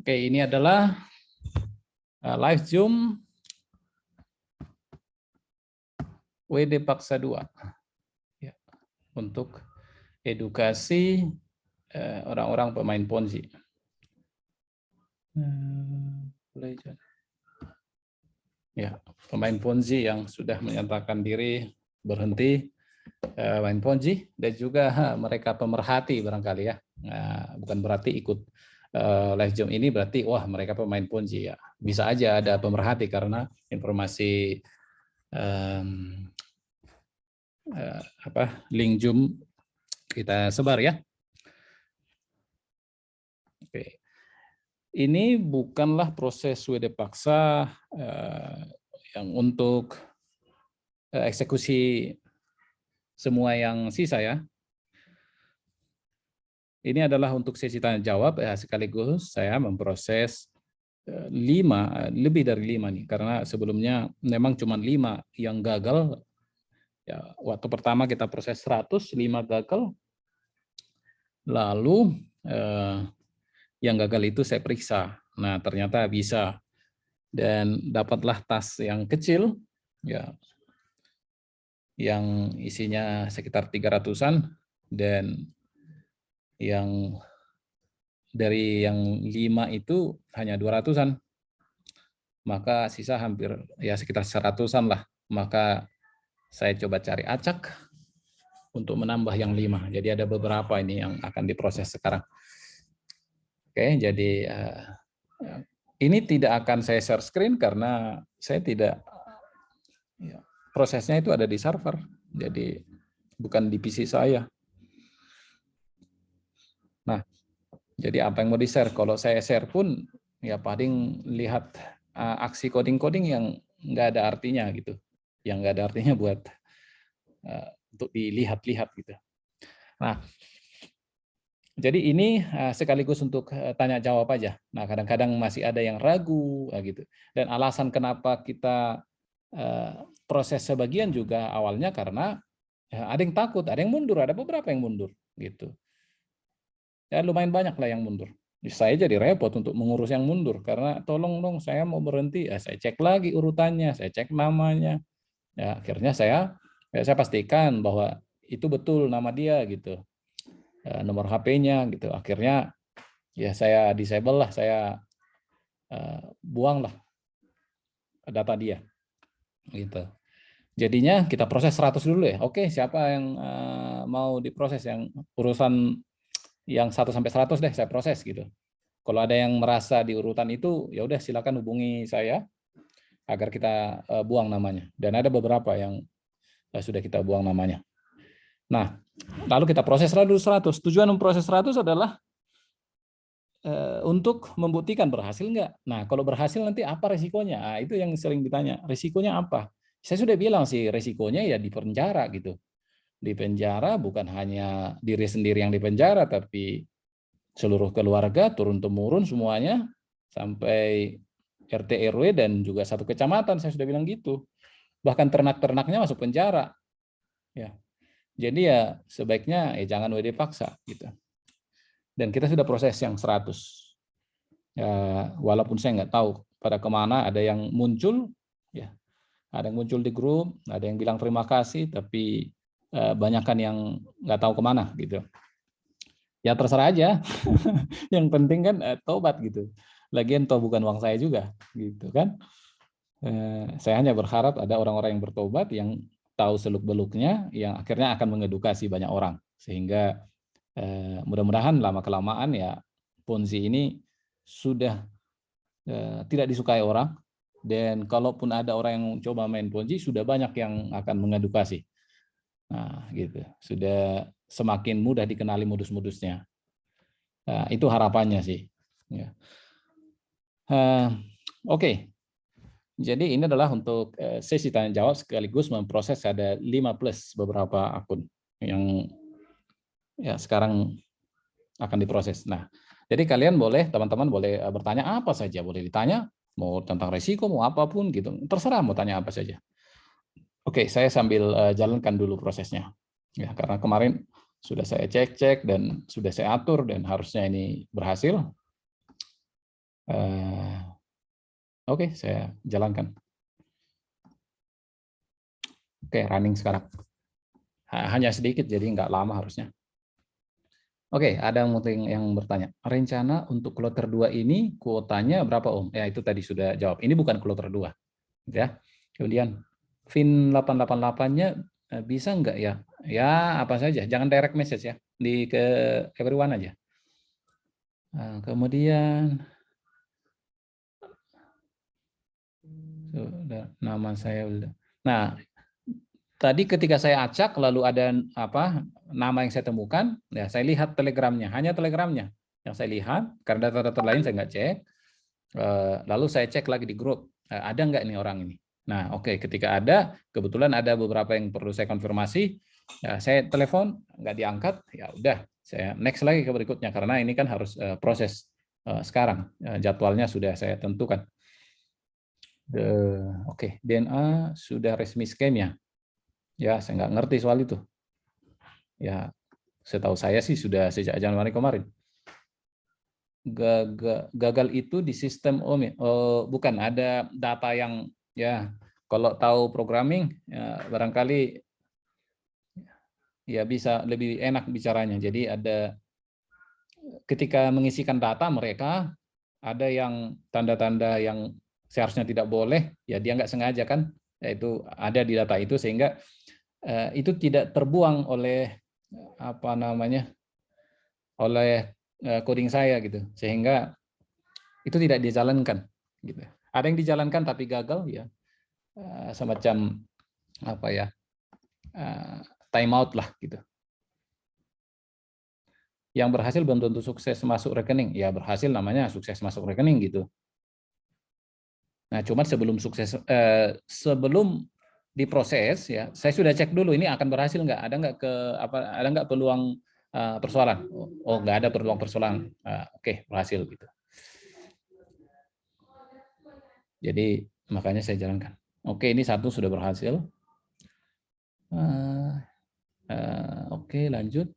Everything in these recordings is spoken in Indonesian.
Oke, ini adalah live Zoom WD Paksa 2 ya, untuk edukasi orang-orang pemain Ponzi. Ya, pemain Ponzi yang sudah menyatakan diri berhenti main Ponzi, dan juga mereka pemerhati barangkali ya. Nah, bukan berarti ikut live Zoom ini berarti wah mereka pemain Ponzi ya. Bisa aja ada pemerhati karena informasi link Zoom kita sebar ya. Oke. Ini bukanlah proses WD paksa yang untuk eksekusi semua yang sisa ya. Ini adalah untuk sesi tanya jawab ya, sekaligus saya memproses 5, lebih dari 5 nih, karena sebelumnya memang cuma 5 yang gagal. Ya, waktu pertama kita proses 100, 5 gagal. Lalu yang gagal itu saya periksa. Nah, ternyata bisa. Dan dapatlah tas yang kecil, ya, yang isinya sekitar 300-an, dan yang dari yang 5 itu hanya 200-an. Maka sisa hampir ya sekitar 100-an lah. Maka saya coba cari acak untuk menambah yang 5. Jadi ada beberapa ini yang akan diproses sekarang. Oke, jadi ini tidak akan saya share screen karena saya tidak, ya, prosesnya itu ada di server, jadi bukan di PC saya. Nah, jadi apa yang mau di-share? Kalau saya share pun, ya paling lihat aksi coding-coding yang nggak ada artinya gitu, yang nggak ada artinya buat untuk dilihat-lihat gitu. Nah, jadi ini sekaligus untuk tanya jawab aja. Nah, kadang-kadang masih ada yang ragu gitu. Dan alasan kenapa kita proses sebagian juga awalnya karena ada yang takut, ada yang mundur, ada beberapa yang mundur gitu. Ya lumayan banyak lah yang mundur. Saya jadi repot untuk mengurus yang mundur karena tolong dong saya mau berhenti. Ya, saya cek lagi urutannya, saya cek namanya. Ya, akhirnya saya pastikan bahwa itu betul nama dia gitu. Nomor HP-nya gitu. Akhirnya ya saya disable lah, saya buang lah data dia gitu. Jadinya kita proses 100 dulu ya. Oke, siapa yang mau diproses yang urusan yang 1 sampai 100 deh saya proses gitu. Kalau ada yang merasa di urutan itu ya udah silakan hubungi saya agar kita buang namanya. Dan ada beberapa yang sudah kita buang namanya. Nah, lalu kita proses dulu 100. Tujuan memproses 100 adalah untuk membuktikan berhasil enggak. Nah, kalau berhasil nanti apa resikonya? Nah, itu yang sering ditanya. Resikonya apa? Saya sudah bilang sih resikonya ya di penjara gitu. Di penjara bukan hanya diri sendiri yang di penjara, tapi seluruh keluarga turun-temurun semuanya sampai RT RW dan juga satu kecamatan, saya sudah bilang gitu. Bahkan ternak-ternaknya masuk penjara. Ya. Jadi ya sebaiknya jangan WD paksa gitu. Dan kita sudah proses yang 100. Ya, walaupun saya nggak tahu pada kemana, ada yang muncul, ya, ada yang muncul di grup, ada yang bilang terima kasih, tapi banyakkan yang nggak tahu kemana gitu. Ya terserah aja. Yang penting kan tobat gitu. Lagian toh bukan uang saya juga, gitu kan. Saya hanya berharap ada orang-orang yang bertobat, yang tahu seluk-beluknya, yang akhirnya akan mengedukasi banyak orang, sehingga mudah-mudahan lama-kelamaan ya Ponzi ini sudah tidak disukai orang, dan kalaupun ada orang yang coba main Ponzi, sudah banyak yang akan mengedukasi. Nah, gitu. Sudah semakin mudah dikenali modus-modusnya. Nah, itu harapannya sih. Ya. Oke. Jadi ini adalah untuk sesi tanya jawab sekaligus memproses ada 5 plus beberapa akun yang ya sekarang akan diproses. Nah, jadi kalian boleh, teman-teman boleh bertanya apa saja, boleh ditanya, mau tentang resiko, mau apapun gitu, terserah mau tanya apa saja. Oke, saya sambil jalankan dulu prosesnya, ya karena kemarin sudah saya cek-cek dan sudah saya atur dan harusnya ini berhasil. Oke, saya jalankan. Oke, running sekarang. Hanya sedikit, jadi nggak lama harusnya. Oke, ada yang bertanya. Rencana untuk kloter 2 ini kuotanya berapa, Om? Ya, itu tadi sudah jawab. Ini bukan kloter 2. Ya. Kemudian, VIN 888-nya bisa nggak ya? Ya, apa saja. Jangan direct message ya. Ke everyone aja. Nah, kemudian, sudah, nama saya udah. Nah, tadi ketika saya acak lalu ada nama yang saya temukan, ya saya lihat telegramnya, hanya telegramnya yang saya lihat karena data-data lain saya nggak cek. Lalu saya cek lagi di grup, ada nggak nih orang ini. Nah, oke, ketika ada, kebetulan ada beberapa yang perlu saya konfirmasi, ya, saya telepon nggak diangkat, ya udah saya next lagi ke berikutnya karena ini kan harus proses sekarang, jadwalnya sudah saya tentukan. Oke, DNA sudah resmi scam ya. Ya, saya nggak ngerti soal itu. Ya, setahu saya sih sudah sejak Januari kemarin. Gagal itu di sistem Om ya. Bukan, ada data yang ya kalau tahu programming ya, barangkali ya bisa lebih enak bicaranya. Jadi ada ketika mengisikan data mereka ada yang tanda-tanda yang seharusnya tidak boleh, ya dia nggak sengaja kan, yaitu ada di data itu sehingga itu tidak terbuang oleh apa namanya oleh coding saya gitu, sehingga itu tidak dijalankan gitu. Ada yang dijalankan tapi gagal ya, semacam apa ya, time out lah gitu. Yang berhasil belum tentu sukses masuk rekening, ya berhasil namanya sukses masuk rekening gitu. Nah, cuman sebelum diproses ya, saya sudah cek dulu ini akan berhasil nggak, ada nggak peluang persoalan. Oh, nggak ada peluang persoalan. Oke, berhasil gitu. Jadi makanya saya jalankan. Oke, ini satu sudah berhasil. Oke, lanjut.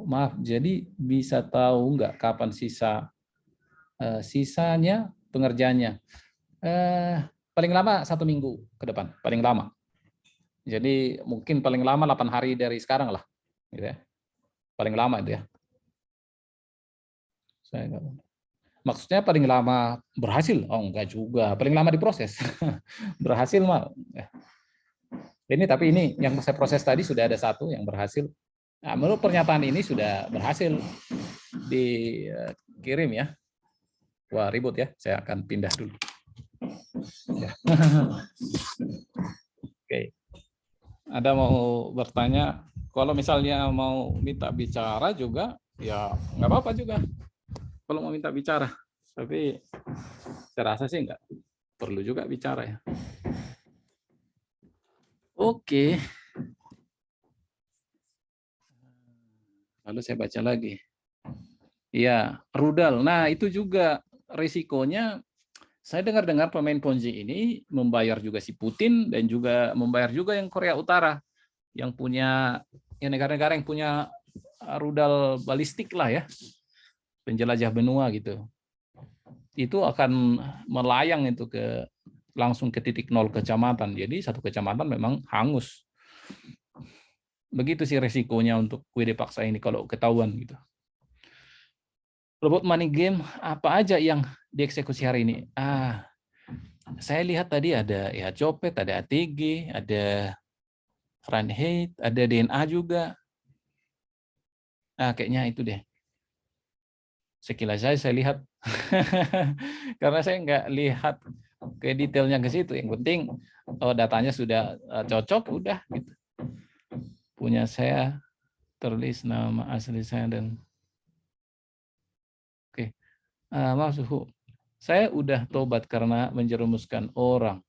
Maaf, jadi bisa tahu nggak kapan sisanya pengerjaannya? Paling lama 1 minggu ke depan, paling lama. Jadi mungkin paling lama 8 hari dari sekarang lah, gitu ya. Paling lama itu ya. Maksudnya paling lama berhasil? Oh enggak juga, paling lama diproses. Berhasil mah. Tapi ini yang saya proses tadi sudah ada satu yang berhasil. Nah, menurut pernyataan ini sudah berhasil dikirim ya. Wah ribut ya, saya akan pindah dulu. Ya. Oke. Ada mau bertanya? Kalau misalnya mau minta bicara juga, ya nggak apa-apa juga. Kalau mau minta bicara, tapi saya rasa sih nggak perlu juga bicara ya. Oke. Lalu saya baca lagi. Iya, rudal. Nah, itu juga risikonya. Saya dengar-dengar pemain Ponzi ini membayar juga si Putin dan juga membayar juga yang Korea Utara, yang punya negara-negara yang punya rudal balistik lah ya, penjelajah benua gitu. Itu akan melayang itu langsung ke titik 0 kecamatan. Jadi satu kecamatan memang hangus. Begitu sih resikonya untuk WD paksa ini kalau ketahuan gitu. Robot money game apa aja yang dieksekusi hari ini? Saya lihat tadi ada ya copet, ada ATG, ada run hate, ada DNA juga. Kayaknya itu deh. Sekilas saya lihat. Karena saya nggak lihat ke detailnya ke situ. Yang penting datanya sudah cocok, udah gitu. Punya saya tertulis nama asli saya dan oke. Maaf suhu. Saya udah tobat karena menjerumuskan orang.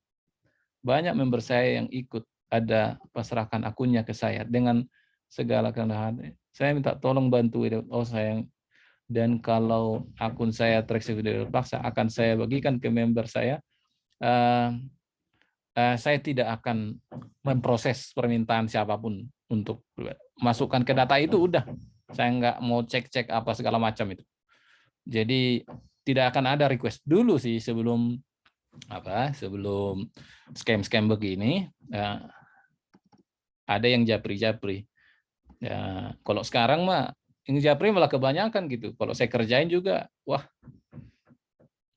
Banyak member saya yang ikut, ada pasrahkan akunnya ke saya dengan segala kerendahan. Saya minta tolong bantu. Oh sayang. Dan kalau akun saya tereksekusi paksa, akan saya bagikan ke member saya. Saya tidak akan memproses permintaan siapapun untuk masukkan ke data itu. Udah, saya nggak mau cek-cek apa segala macam itu. Jadi tidak akan ada request dulu sih sebelum scam begini. Ada yang japri. Ya, kalau sekarang mah yang japri malah kebanyakan gitu. Kalau saya kerjain juga, wah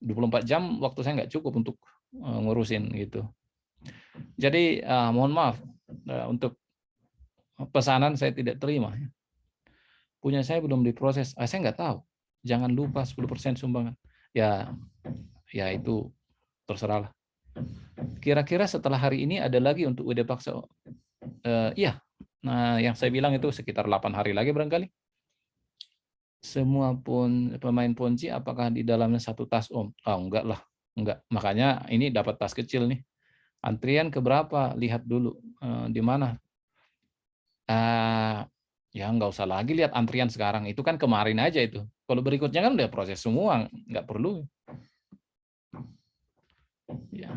24 jam waktu saya nggak cukup untuk ngurusin gitu. Jadi mohon maaf untuk pesanan saya tidak terima. Punya saya belum diproses, saya nggak tahu. Jangan lupa 10% sumbangan. Ya itu terserah lah. Kira-kira setelah hari ini ada lagi untuk WD Paksa? Iya. Nah, yang saya bilang itu sekitar 8 hari lagi barangkali. Semua pemain Ponzi apakah di dalamnya satu tas, Om? Oh, enggak lah. Enggak. Makanya ini dapat tas kecil nih. Antrian ke berapa? Lihat dulu. Di mana? Ya nggak usah lagi lihat antrian sekarang. Itu kan kemarin aja itu. Kalau berikutnya kan udah proses semua. Nggak perlu. Ya.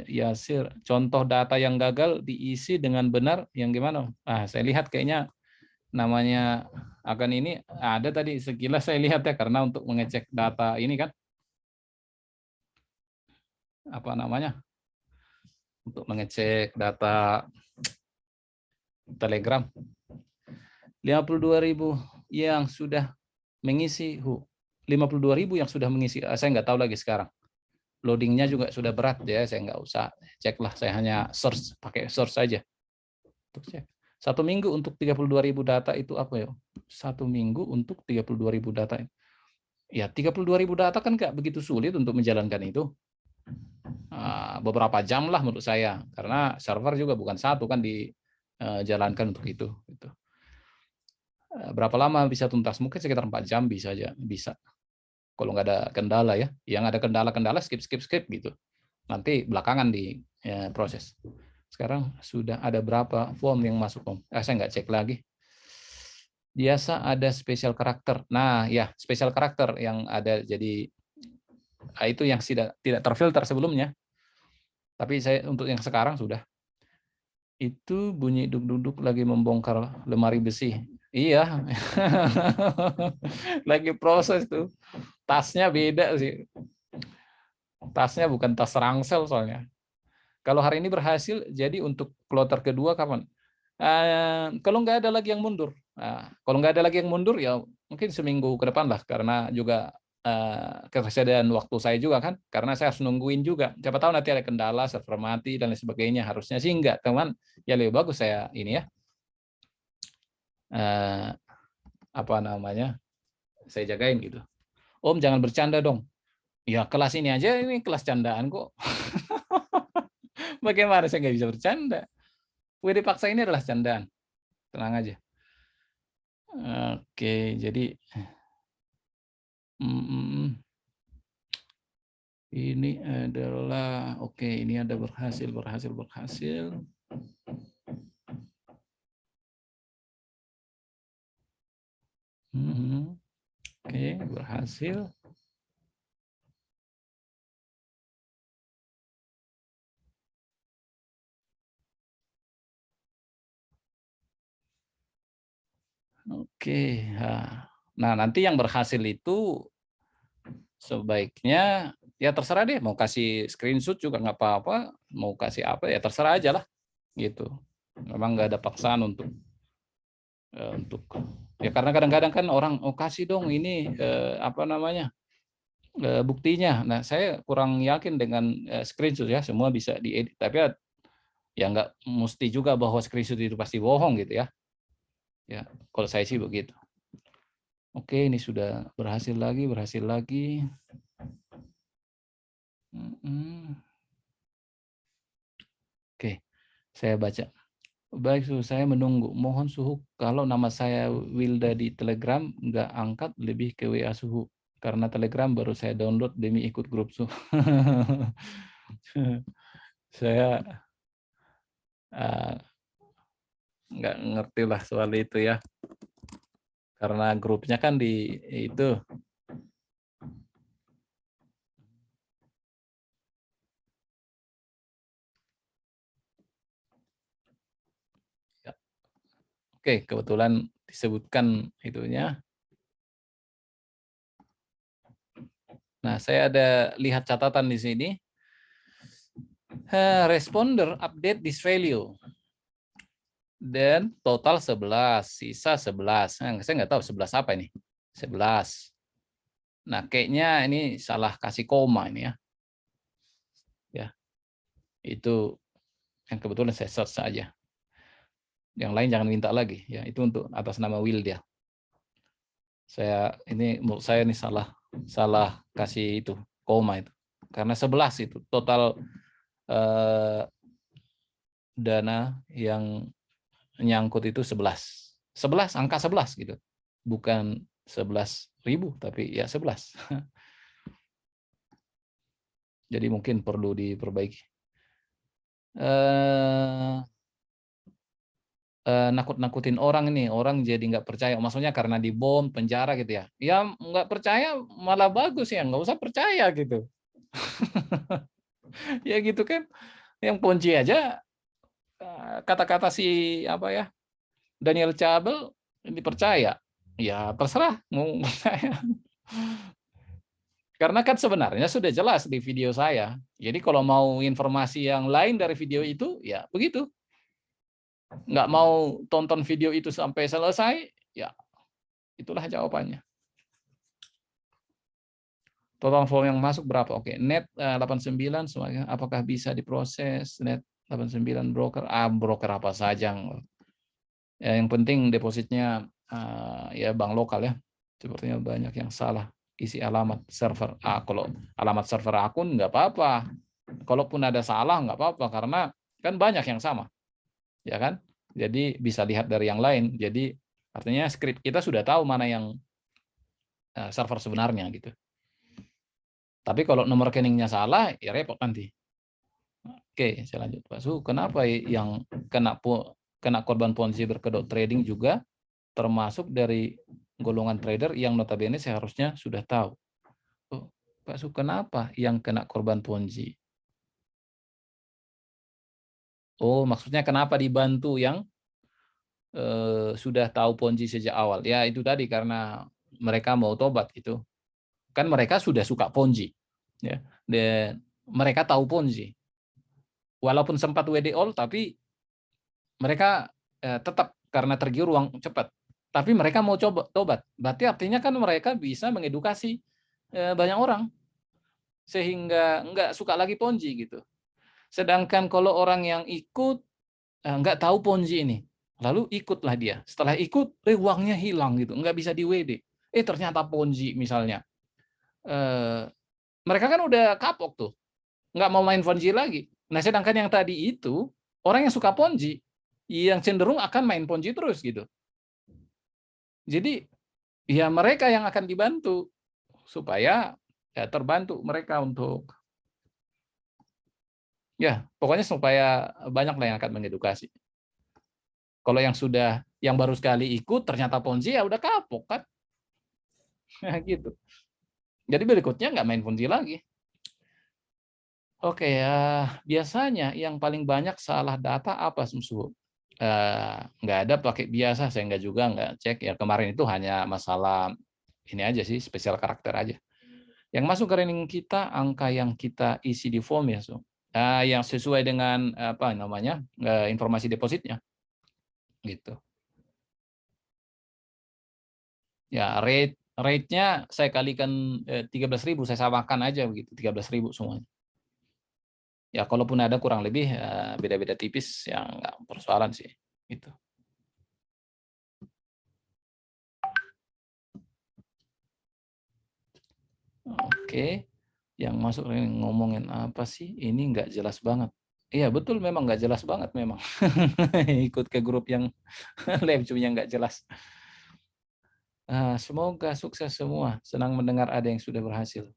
Yasir, contoh data yang gagal diisi dengan benar yang gimana? Saya lihat kayaknya namanya akan ini ada tadi sekilas saya lihat ya, karena untuk mengecek data ini kan apa namanya? Untuk mengecek data Telegram. 52.000 yang sudah mengisi 52.000 yang sudah mengisi. Saya nggak tahu lagi sekarang. Loadingnya juga sudah berat ya, saya nggak usah cek lah, saya hanya search, pakai search saja untuk cek. 1 minggu untuk 32.000 data itu apa ya? 1 minggu untuk 32.000 data. Ya 32.000 data kan nggak begitu sulit untuk menjalankan itu. Beberapa jam lah menurut saya, karena server juga bukan satu kan dijalankan untuk itu. Berapa lama bisa tuntas? Mungkin sekitar 4 jam bisa aja, bisa. Kalau nggak ada kendala ya. Yang ada kendala-kendala skip gitu. Nanti belakangan di proses. Sekarang sudah ada berapa form yang masuk, Om? Saya nggak cek lagi. Biasa ada spesial karakter. Nah, ya, spesial karakter yang ada jadi itu yang tidak terfilter sebelumnya. Tapi saya untuk yang sekarang sudah. Itu bunyi duduk-duduk lagi membongkar lemari besi. Iya. Lagi proses tuh. Tasnya beda sih. Tasnya bukan tas rangsel soalnya. Kalau hari ini berhasil, jadi untuk kloter kedua kapan? Kalau nggak ada lagi yang mundur. Kalau nggak ada lagi yang mundur, ya mungkin seminggu ke depan lah, karena juga ketersediaan waktu saya juga kan, karena saya harus nungguin juga. Siapa tahu nanti ada kendala, server mati dan lain sebagainya. Harusnya sih enggak, teman. Ya lebih bagus saya ini ya. Apa namanya? Saya jagain gitu. Om jangan bercanda dong. Ya kelas ini aja ini kelas candaan kok. Bagaimana saya nggak bisa bercanda? WD Paksa ini adalah candaan. Tenang aja. Oke, jadi ini adalah ini ada berhasil. Oke, berhasil. Oke, nah nanti yang berhasil itu sebaiknya ya terserah deh, mau kasih screenshot juga nggak apa-apa, mau kasih apa ya terserah aja lah gitu. Memang nggak ada paksaan untuk ya, karena kadang-kadang kan orang kasih dong ini apa namanya buktinya. Nah saya kurang yakin dengan screenshot ya, semua bisa diedit, tapi ya nggak mesti juga bahwa screenshot itu pasti bohong gitu ya. Ya kalau saya sih begitu. Oke, ini sudah berhasil lagi. Oke, saya baca. Baik, saya menunggu. Mohon Suhu, kalau nama saya Wilda di Telegram nggak angkat, lebih ke WA Suhu. Karena Telegram baru saya download demi ikut grup Suhu. Saya nggak ngerti lah soal itu ya. Karena grupnya kan di itu. Oke, kebetulan disebutkan itunya. Nah, saya ada lihat catatan di sini. Responder update this value. Dan total 11, sisa 11. Nah, saya nggak tahu 11 apa ini. 11. Nah, kayaknya ini salah kasih koma ini ya. Ya, itu yang kebetulan saya search saja. Yang lain jangan minta lagi ya. Itu untuk atas nama Will dia. Menurut saya ini salah kasih itu koma itu. Karena 11 itu total dana yang nyangkut itu 11. 11 angka 11 gitu. Bukan 11.000 tapi ya 11. Jadi mungkin perlu diperbaiki. Nakut-nakutin orang ini, orang jadi nggak percaya. Maksudnya karena dibom, penjara gitu ya. Ya nggak percaya malah bagus ya, nggak usah percaya gitu. Ya gitu kan. Yang Ponzi aja kata-kata si apa ya Daniel Chabel dipercaya. Ya terserah mau percaya. Karena kan sebenarnya sudah jelas di video saya. Jadi kalau mau informasi yang lain dari video itu, ya begitu. Nggak mau tonton video itu sampai selesai, ya itulah jawabannya. Total volume yang masuk berapa? Oke, net 89 semuanya. Apakah bisa diproses? Net 89 broker, broker apa saja. Ya, yang penting depositnya ya bank lokal ya. Sepertinya banyak yang salah isi alamat server. Kalau alamat server akun nggak apa-apa. Kalaupun ada salah nggak apa-apa karena kan banyak yang sama, ya kan? Jadi bisa lihat dari yang lain. Jadi artinya script kita sudah tahu mana yang server sebenarnya gitu. Tapi kalau nomor rekeningnya salah, ya repot nanti. Oke, saya lanjut Pak Su. Kenapa yang kena korban Ponzi berkedok trading juga termasuk dari golongan trader yang notabene seharusnya sudah tahu. Oh, Pak Su, kenapa yang kena korban Ponzi? Oh, maksudnya kenapa dibantu yang sudah tahu Ponzi sejak awal? Ya itu tadi karena mereka mau tobat gitu. Kan mereka sudah suka Ponzi, ya. Dan mereka tahu Ponzi. Walaupun sempat WD all, tapi mereka tetap karena tergiur uang cepat. Tapi mereka mau coba tobat. Berarti artinya kan mereka bisa mengedukasi banyak orang sehingga nggak suka lagi Ponzi gitu. Sedangkan kalau orang yang ikut nggak tahu Ponzi ini, lalu ikutlah dia. Setelah ikut, uangnya hilang gitu, nggak bisa di WD. Ternyata Ponzi misalnya. Mereka kan udah kapok tuh, nggak mau main Ponzi lagi. Nah, sedangkan yang tadi itu orang yang suka Ponzi, yang cenderung akan main Ponzi terus gitu. Jadi ya mereka yang akan dibantu supaya ya terbantu mereka untuk ya pokoknya supaya banyak lah yang akan mengedukasi. Kalau yang baru sekali ikut ternyata Ponzi ya udah kapok kan, nah, gitu. Jadi berikutnya nggak main Ponzi lagi. Oke ya, biasanya yang paling banyak salah data apa Sumsu? Nggak ada pakai biasa, saya nggak cek ya kemarin itu hanya masalah ini aja sih spesial karakter aja. Yang masuk ke rekening kita angka yang kita isi di form ya, yang sesuai dengan apa namanya informasi depositnya, gitu. Ya rate-nya saya kalikan 13.000, saya samakan aja begitu 13.000 semuanya. Ya kalaupun ada kurang lebih beda-beda tipis yang nggak persoalan sih, gitu. Oke, yang masuk ngomongin apa sih? Ini nggak jelas banget. Iya betul, memang nggak jelas banget memang. Ikut ke grup yang live cuma nggak jelas. Semoga sukses semua. Senang mendengar ada yang sudah berhasil.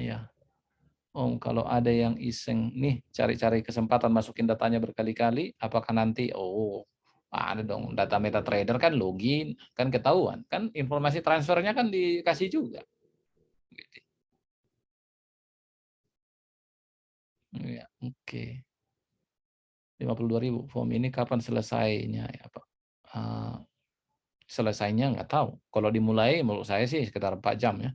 Ya. Om, kalau ada yang iseng nih cari-cari kesempatan masukin datanya berkali-kali, apakah nanti ada dong data MetaTrader kan login kan ketahuan kan informasi transfernya kan dikasih juga. Ya, oke. 52.000 form ini kapan selesainya ya Pak? Selesainya nggak tahu. Kalau dimulai menurut saya sih sekitar 4 jam ya.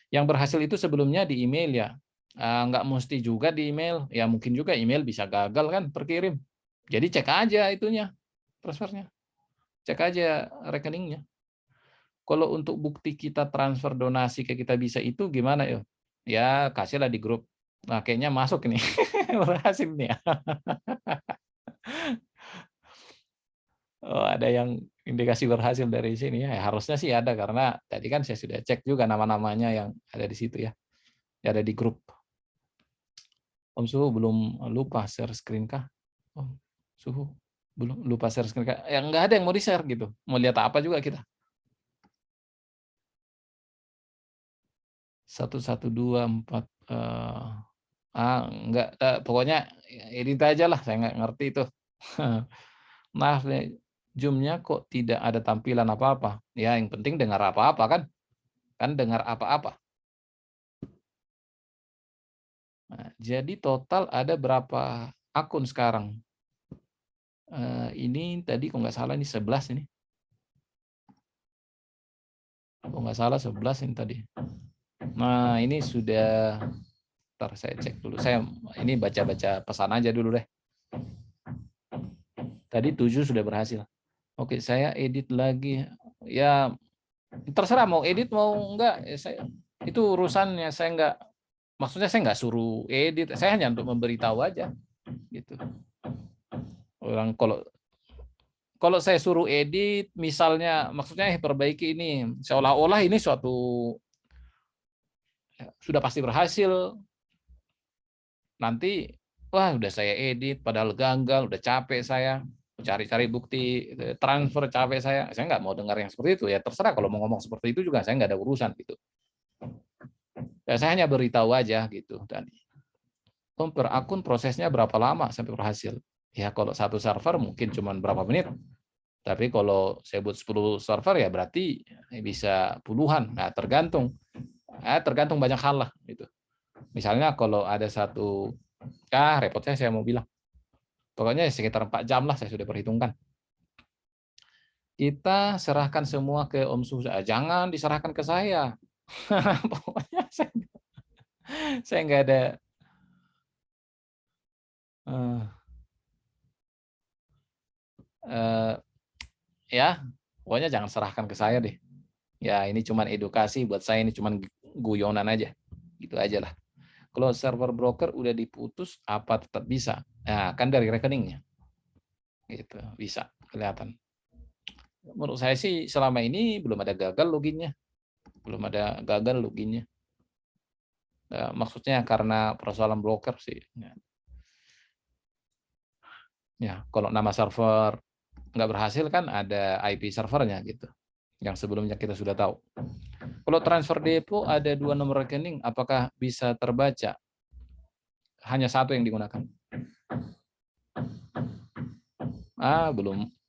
Yang berhasil itu sebelumnya di email ya. Nggak mesti juga di email. Ya mungkin juga email bisa gagal kan terkirim. Jadi cek aja itunya, transfernya. Cek aja rekeningnya. Kalau untuk bukti kita transfer donasi ke kita bisa itu gimana ya? Ya kasihlah di grup. Nah kayaknya masuk ini. Berhasil nih ya. Oh, ada yang indikasi berhasil dari sini ya. Harusnya sih ada karena tadi kan saya sudah cek juga nama-namanya yang ada di situ ya. Yang ada di grup. Om Suhu belum lupa share screen kah? Om Suhu belum lupa share screen kah? Yang nggak ada yang mau di-share gitu. Mau lihat apa juga kita. 1124 enggak pokoknya edit aja lah, saya nggak ngerti itu. Maaf nih, Zoom-nya kok tidak ada tampilan apa-apa. Ya yang penting dengar apa-apa kan? Kan dengar apa-apa. Nah, jadi total ada berapa akun sekarang? Ini tadi kok nggak salah ini 11 ini. Kok nggak salah 11 ini tadi. Nah, ini sudah, ntar saya cek dulu. Saya ini baca-baca pesan aja dulu deh. Tadi 7 sudah berhasil. Oke, saya edit lagi. Ya, terserah mau edit mau enggak. Itu urusannya. Maksudnya saya nggak suruh edit. Saya hanya untuk memberitahu aja. Gitu. Orang kalau saya suruh edit, misalnya, maksudnya perbaiki ini, seolah-olah ini suatu sudah pasti berhasil. Nanti, wah udah saya edit, padahal gagal, udah capek saya cari-cari bukti transfer, capek saya nggak mau dengar yang seperti itu ya. Terserah kalau mau ngomong seperti itu juga saya nggak ada urusan gitu. Ya, saya hanya beritahu aja gitu tadi. Per akun prosesnya berapa lama sampai berhasil? Ya kalau satu server mungkin cuma berapa menit. Tapi kalau saya buat 10 server ya berarti bisa puluhan. Nah, tergantung banyak hal lah gitu. Misalnya kalau ada satu repotnya saya mau bilang. Pokoknya sekitar 4 jam lah saya sudah perhitungkan. Kita serahkan semua ke Om Suhu. Jangan diserahkan ke saya. Pokoknya saya nggak ada ya, pokoknya jangan serahkan ke saya deh. Ya ini cuman edukasi buat saya, ini cuman guyonan aja. Gitu aja lah. Kalau server broker udah diputus, apa tetap bisa? Nah, kan dari rekeningnya. Gitu, bisa kelihatan. Menurut saya sih selama ini belum ada gagal loginnya. Belum ada gagal loginnya. Maksudnya karena persoalan broker sih. Ya, kalau nama server nggak berhasil kan ada IP servernya gitu. Yang sebelumnya kita sudah tahu. Kalau transfer depo ada 2 nomor rekening, apakah bisa terbaca? Hanya satu yang digunakan.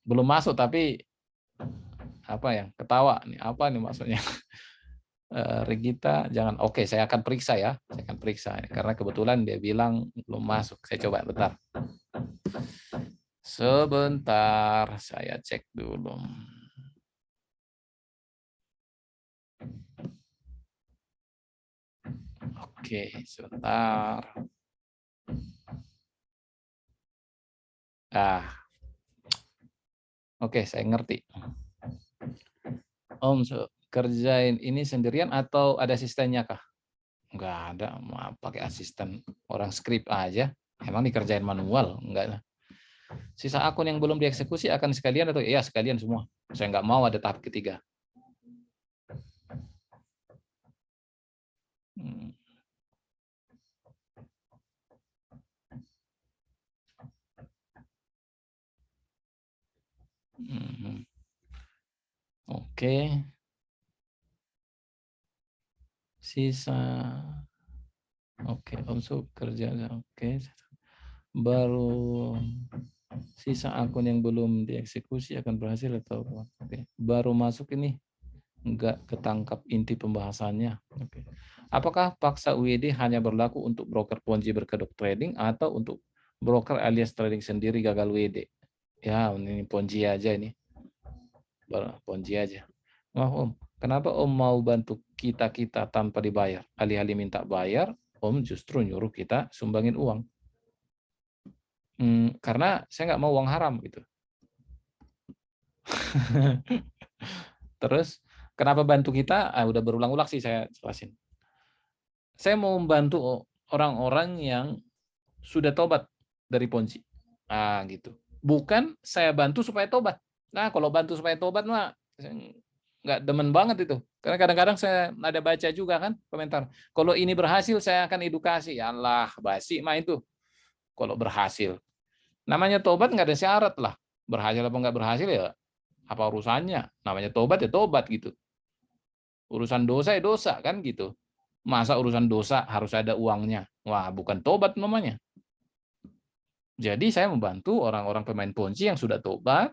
Belum masuk tapi apa ya? Ketawa nih. Apa nih maksudnya? Regita jangan. Oke, saya akan periksa ya. Saya akan periksa karena kebetulan dia bilang belum masuk. Saya coba bentar. Sebentar, saya cek dulu. Oke, sebentar. Oke, saya ngerti. Om, kerjain ini sendirian atau ada asistennya kah? Enggak ada, mau pakai asisten. Orang skrip aja. Emang dikerjain manual? Enggak. Sisa akun yang belum dieksekusi akan sekalian atau ya sekalian semua. Saya nggak mau ada tahap ketiga. Oke. Sisa. Oke, Om kerja. Oke. Baru sisa akun yang belum dieksekusi akan berhasil atau oke. Baru masuk ini enggak ketangkap inti pembahasannya. Oke. Apakah paksa UED hanya berlaku untuk broker Ponzi berkedok trading atau untuk broker alias trading sendiri gagal UED? Ya, ini Ponzi aja ini. Ponzi aja. Wah Om, kenapa Om mau bantu kita-kita tanpa dibayar? Alih-alih minta bayar, Om justru nyuruh kita sumbangin uang. Karena saya nggak mau uang haram gitu. Terus kenapa bantu kita? Udah berulang-ulang sih saya jelasin. Saya mau membantu orang-orang yang sudah tobat dari Ponzi. Gitu. Bukan saya bantu supaya tobat. Nah, kalau bantu supaya tobat mah nggak demen banget itu. Karena kadang-kadang saya ada baca juga kan komentar. Kalau ini berhasil saya akan edukasi. Ya Allah, basi mah itu. Kalau berhasil. Namanya tobat nggak ada syarat lah. Berhasil apa nggak berhasil ya apa urusannya. Namanya tobat ya tobat gitu. Urusan dosa ya dosa kan gitu. Masa urusan dosa harus ada uangnya? Wah, bukan tobat namanya. Jadi saya membantu orang-orang pemain Ponzi yang sudah tobat,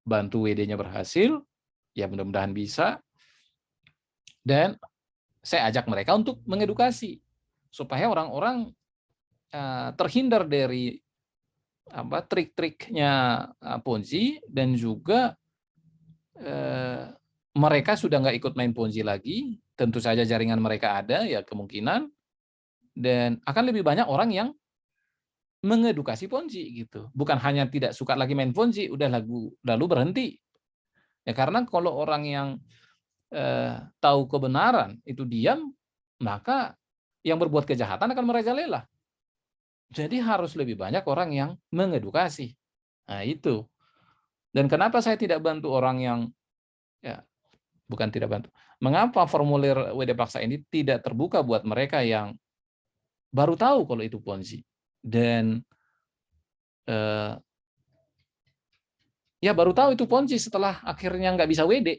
bantu WD-nya berhasil, ya mudah-mudahan bisa, dan saya ajak mereka untuk mengedukasi supaya orang-orang terhindar dari trik-triknya Ponzi, dan juga mereka sudah nggak ikut main Ponzi lagi. Tentu saja jaringan mereka ada ya kemungkinan, dan akan lebih banyak orang yang mengedukasi Ponzi gitu. Bukan hanya tidak suka lagi main Ponzi, udah lalu berhenti. Ya karena kalau orang yang tahu kebenaran itu diam, maka yang berbuat kejahatan akan merajalela. Jadi harus lebih banyak orang yang mengedukasi. Nah, itu. Dan kenapa saya tidak bantu orang yang ya bukan tidak bantu. Mengapa formulir WD Paksa ini tidak terbuka buat mereka yang baru tahu kalau itu Ponzi? Dan ya baru tahu itu Ponzi setelah akhirnya nggak bisa WD.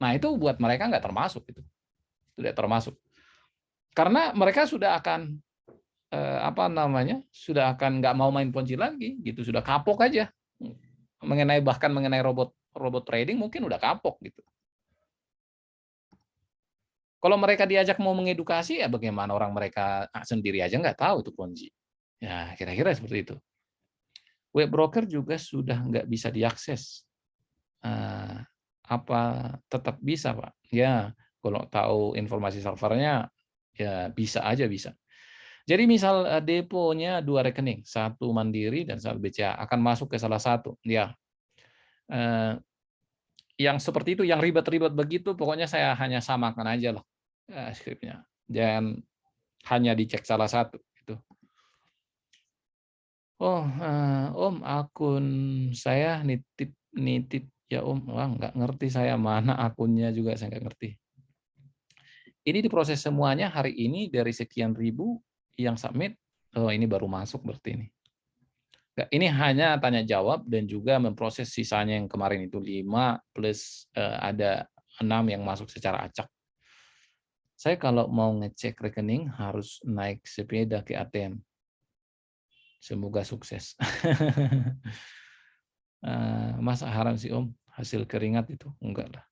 Nah, itu buat mereka nggak termasuk itu. Tidak termasuk. Karena mereka sudah akan sudah akan nggak mau main Ponzi lagi gitu, sudah kapok aja. Bahkan mengenai robot trading mungkin udah kapok gitu. Kalau mereka diajak mau mengedukasi, ya bagaimana orang mereka sendiri aja nggak tahu itu Ponzi. Ya kira-kira seperti itu. Web broker juga sudah nggak bisa diakses. Apa tetap bisa Pak? Ya kalau tahu informasi servernya ya bisa aja bisa. Jadi misal deponya 2 rekening, satu Mandiri dan satu BCA, akan masuk ke salah satu. Ya, yang seperti itu, yang ribet-ribet begitu, pokoknya saya hanya samakan aja lah skripnya. Dan hanya dicek salah satu. Gitu. Oh, Om, akun saya nitip ya Om. Wah, nggak ngerti saya mana akunnya juga, saya nggak ngerti. Ini diproses semuanya hari ini dari sekian ribu yang submit. Oh, ini baru masuk berarti ini. Ini hanya tanya jawab dan juga memproses sisanya yang kemarin itu 5 plus ada 6 yang masuk secara acak. Saya kalau mau ngecek rekening harus naik sepeda ke ATM. Semoga sukses. Masa haram sih Om, hasil keringat itu? Enggak lah.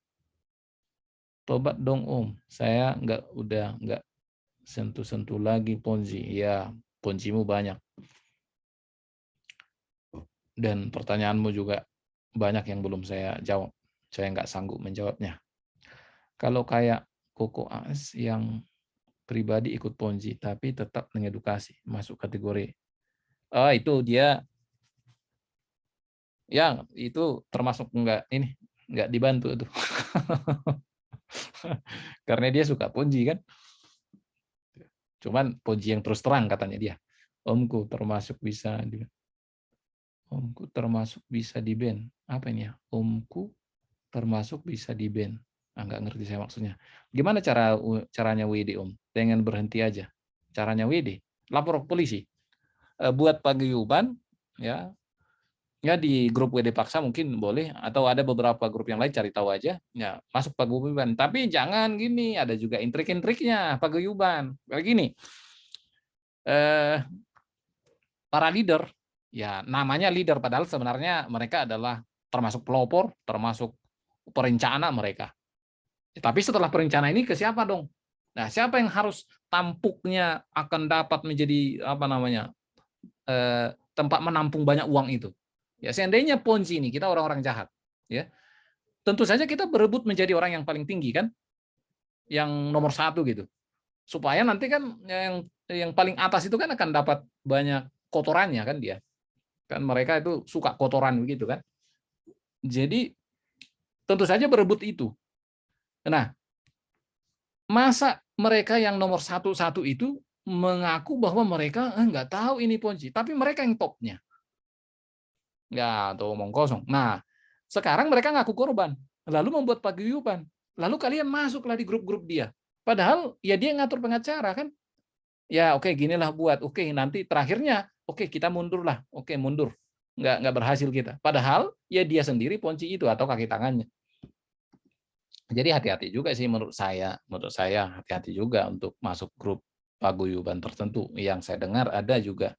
Tobat dong Om, saya udah enggak sentuh-sentuh lagi Ponzi. Ya, Ponzimu banyak. Dan pertanyaanmu juga banyak yang belum saya jawab. Saya nggak sanggup menjawabnya. Kalau kayak Koko AS yang pribadi ikut Ponzi, tapi tetap mengedukasi, masuk kategori. Itu dia, ya itu termasuk nggak dibantu itu. Karena dia suka Ponzi kan. Cuman Ponzi yang terus terang katanya dia. Omku termasuk bisa di-ban. Apa ini ya? Omku termasuk bisa di-ban. Nggak ngerti saya maksudnya. Gimana caranya WD Om? Dengan berhenti aja. Caranya WD, lapor ke polisi. Buat paguyuban, ya di grup WD Paksa mungkin boleh, atau ada beberapa grup yang lain cari tahu aja, ya masuk paguyuban. Tapi jangan gini, ada juga intrik-intriknya paguyuban. Kayak gini, para leader, ya namanya leader padahal sebenarnya mereka adalah termasuk pelopor, termasuk perencana mereka. Tapi setelah perencana ini ke siapa dong? Nah, siapa yang harus tampuknya akan dapat menjadi tempat menampung banyak uang itu? Ya seandainya Ponzi ini kita orang-orang jahat, ya tentu saja kita berebut menjadi orang yang paling tinggi kan, yang nomor satu gitu. Supaya nanti kan yang paling atas itu kan akan dapat banyak kotorannya kan dia. Kan mereka itu suka kotoran begitu kan. Jadi tentu saja berebut itu. Nah, masa mereka yang nomor satu itu mengaku bahwa mereka nggak tahu ini Ponzi, tapi mereka yang topnya. Ya, atau omong kosong. Nah, sekarang mereka ngaku korban, lalu membuat paguyuban. Lalu kalian masuklah di grup-grup dia. Padahal ya dia ngatur pengacara kan. Ya oke, ginilah buat. Oke, nanti terakhirnya oke kita mundur lah. Oke, mundur. Nggak berhasil kita. Padahal ya dia sendiri Ponzi itu atau kaki tangannya. Jadi hati-hati juga sih menurut saya hati-hati juga untuk masuk grup paguyuban tertentu. Yang saya dengar ada juga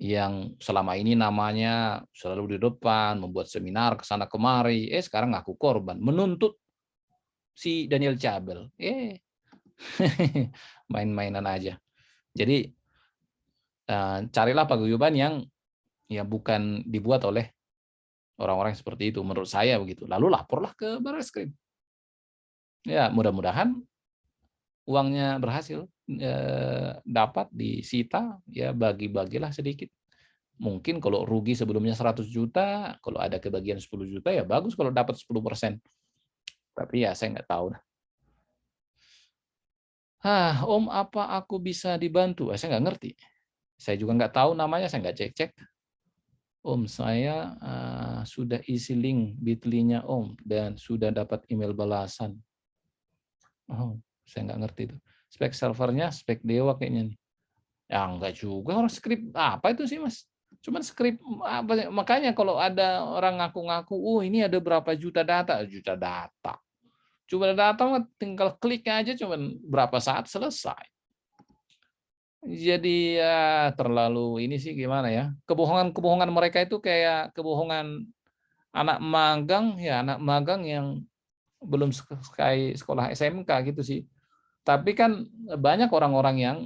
yang selama ini namanya selalu di depan, membuat seminar ke sana kemari, sekarang ngaku korban, menuntut si Daniel Cabel. Main-mainan aja. Jadi carilah paguyuban yang bukan dibuat oleh orang-orang seperti itu, menurut saya begitu. Lalu laporlah ke Barreskrim. Ya, mudah-mudahan uangnya berhasil dapat disita, ya bagi-bagilah sedikit. Mungkin kalau rugi sebelumnya 100 juta, kalau ada kebagian 10 juta ya bagus kalau dapat 10%. Tapi ya saya nggak tahu. Om, apa aku bisa dibantu? Saya nggak ngerti. Saya juga nggak tahu namanya, saya nggak cek-cek. Om, saya sudah isi link Bitly-nya Om dan sudah dapat email balasan. Oh, saya nggak ngerti itu. Spek servernya, spek dewa kayaknya nih. Ya enggak juga, orang skrip apa itu sih Mas? Cuman skrip apa, makanya kalau ada orang ngaku-ngaku, ini ada berapa juta data. Coba data tinggal klik aja cuman berapa saat selesai. Jadi ya terlalu ini sih gimana ya? Kebohongan mereka itu kayak kebohongan anak magang yang belum sekolah SMK gitu sih. Tapi kan banyak orang-orang yang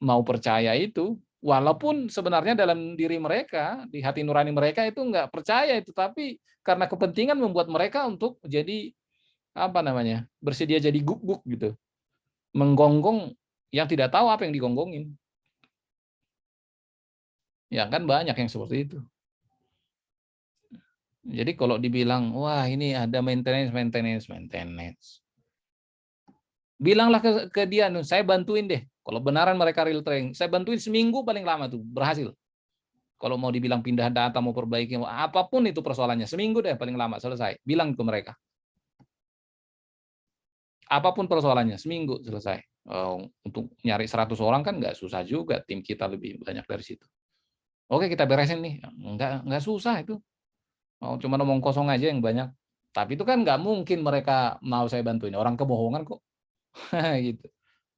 mau percaya itu, walaupun sebenarnya dalam diri mereka, di hati nurani mereka itu nggak percaya itu, tapi karena kepentingan membuat mereka untuk jadi bersedia jadi guk-guk gitu, menggonggong yang tidak tahu apa yang digonggongin. Ya kan banyak yang seperti itu. Jadi kalau dibilang, wah ini ada maintenance. Bilanglah ke dia, saya bantuin deh. Kalau benaran mereka real training, saya bantuin seminggu paling lama tuh berhasil. Kalau mau dibilang pindah data, mau perbaiki, apapun itu persoalannya, seminggu deh paling lama selesai. Bilang ke mereka. Apapun persoalannya, seminggu selesai. Untuk nyari 100 orang kan nggak susah juga, tim kita lebih banyak dari situ. Oke, kita beresin nih. Nggak susah itu. Cuma ngomong kosong aja yang banyak. Tapi itu kan nggak mungkin mereka mau saya bantuin. Orang kebohongan kok. Gitu.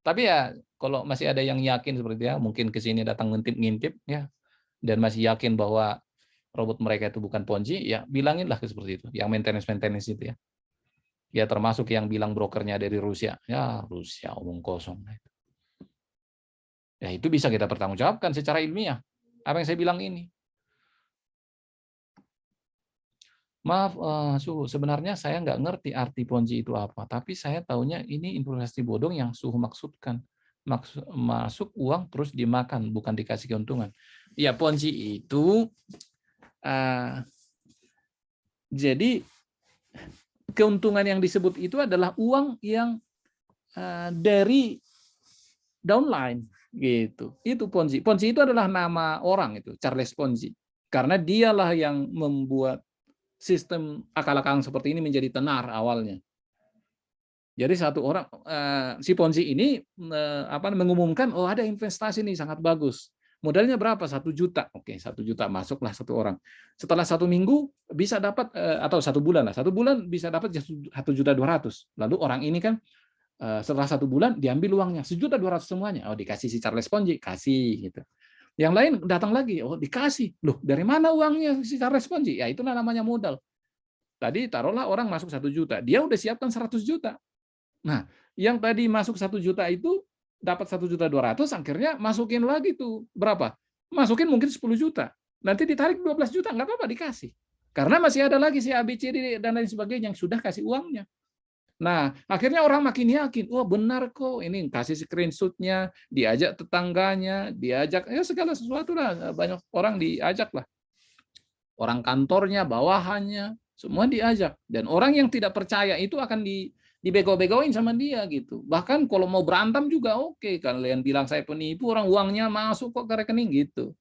Tapi ya kalau masih ada yang yakin seperti ya, mungkin ke sini datang ngintip-ngintip ya, dan masih yakin bahwa robot mereka itu bukan Ponzi, ya bilanginlah seperti itu. Yang maintenance itu ya. Ya termasuk yang bilang brokernya dari Rusia. Ya Rusia omong kosong. Ya itu bisa kita pertanggungjawabkan secara ilmiah. Apa yang saya bilang ini. Maaf, sebenarnya saya nggak ngerti arti Ponzi itu apa, tapi saya tahunya ini investasi bodong yang Suhu maksudkan. Masuk uang terus dimakan, bukan dikasih keuntungan. Ya, Ponzi itu jadi keuntungan yang disebut itu adalah uang yang dari downline gitu. Itu Ponzi. Ponzi itu adalah nama orang itu, Charles Ponzi. Karena dialah yang membuat sistem akal-akalan seperti ini menjadi tenar awalnya. Jadi satu orang si Ponzi ini mengumumkan, ada investasi nih sangat bagus. Modalnya berapa? 1 juta. Oke, 1 juta masuklah satu orang. Setelah 1 minggu bisa dapat atau 1 bulan lah. 1 bulan bisa dapat 1.200.000. Lalu orang ini kan setelah 1 bulan diambil uangnya 1.200.000 semuanya. Dikasih si Charles Ponzi, kasih gitu. Yang lain datang lagi, dikasih. Loh, dari mana uangnya si Charles Ponzi? Ya itu namanya modal. Tadi taruhlah orang masuk 1 juta, dia udah siapkan 100 juta. Nah, yang tadi masuk 1 juta itu dapat 1.200.000, akhirnya masukin lagi tuh berapa? Masukin mungkin 10 juta. Nanti ditarik 12 juta, nggak apa-apa dikasih. Karena masih ada lagi si ABCD dan lain sebagainya yang sudah kasih uangnya. Nah, akhirnya orang makin yakin, wah benar kok, ini kasih screenshot-nya, diajak tetangganya, diajak, ya segala sesuatu lah, banyak orang diajak lah. Orang kantornya, bawahannya, semua diajak. Dan orang yang tidak percaya itu akan dibego-begoin sama dia gitu. Bahkan kalau mau berantem juga oke, kalian bilang saya penipu, orang uangnya masuk kok ke rekening gitu.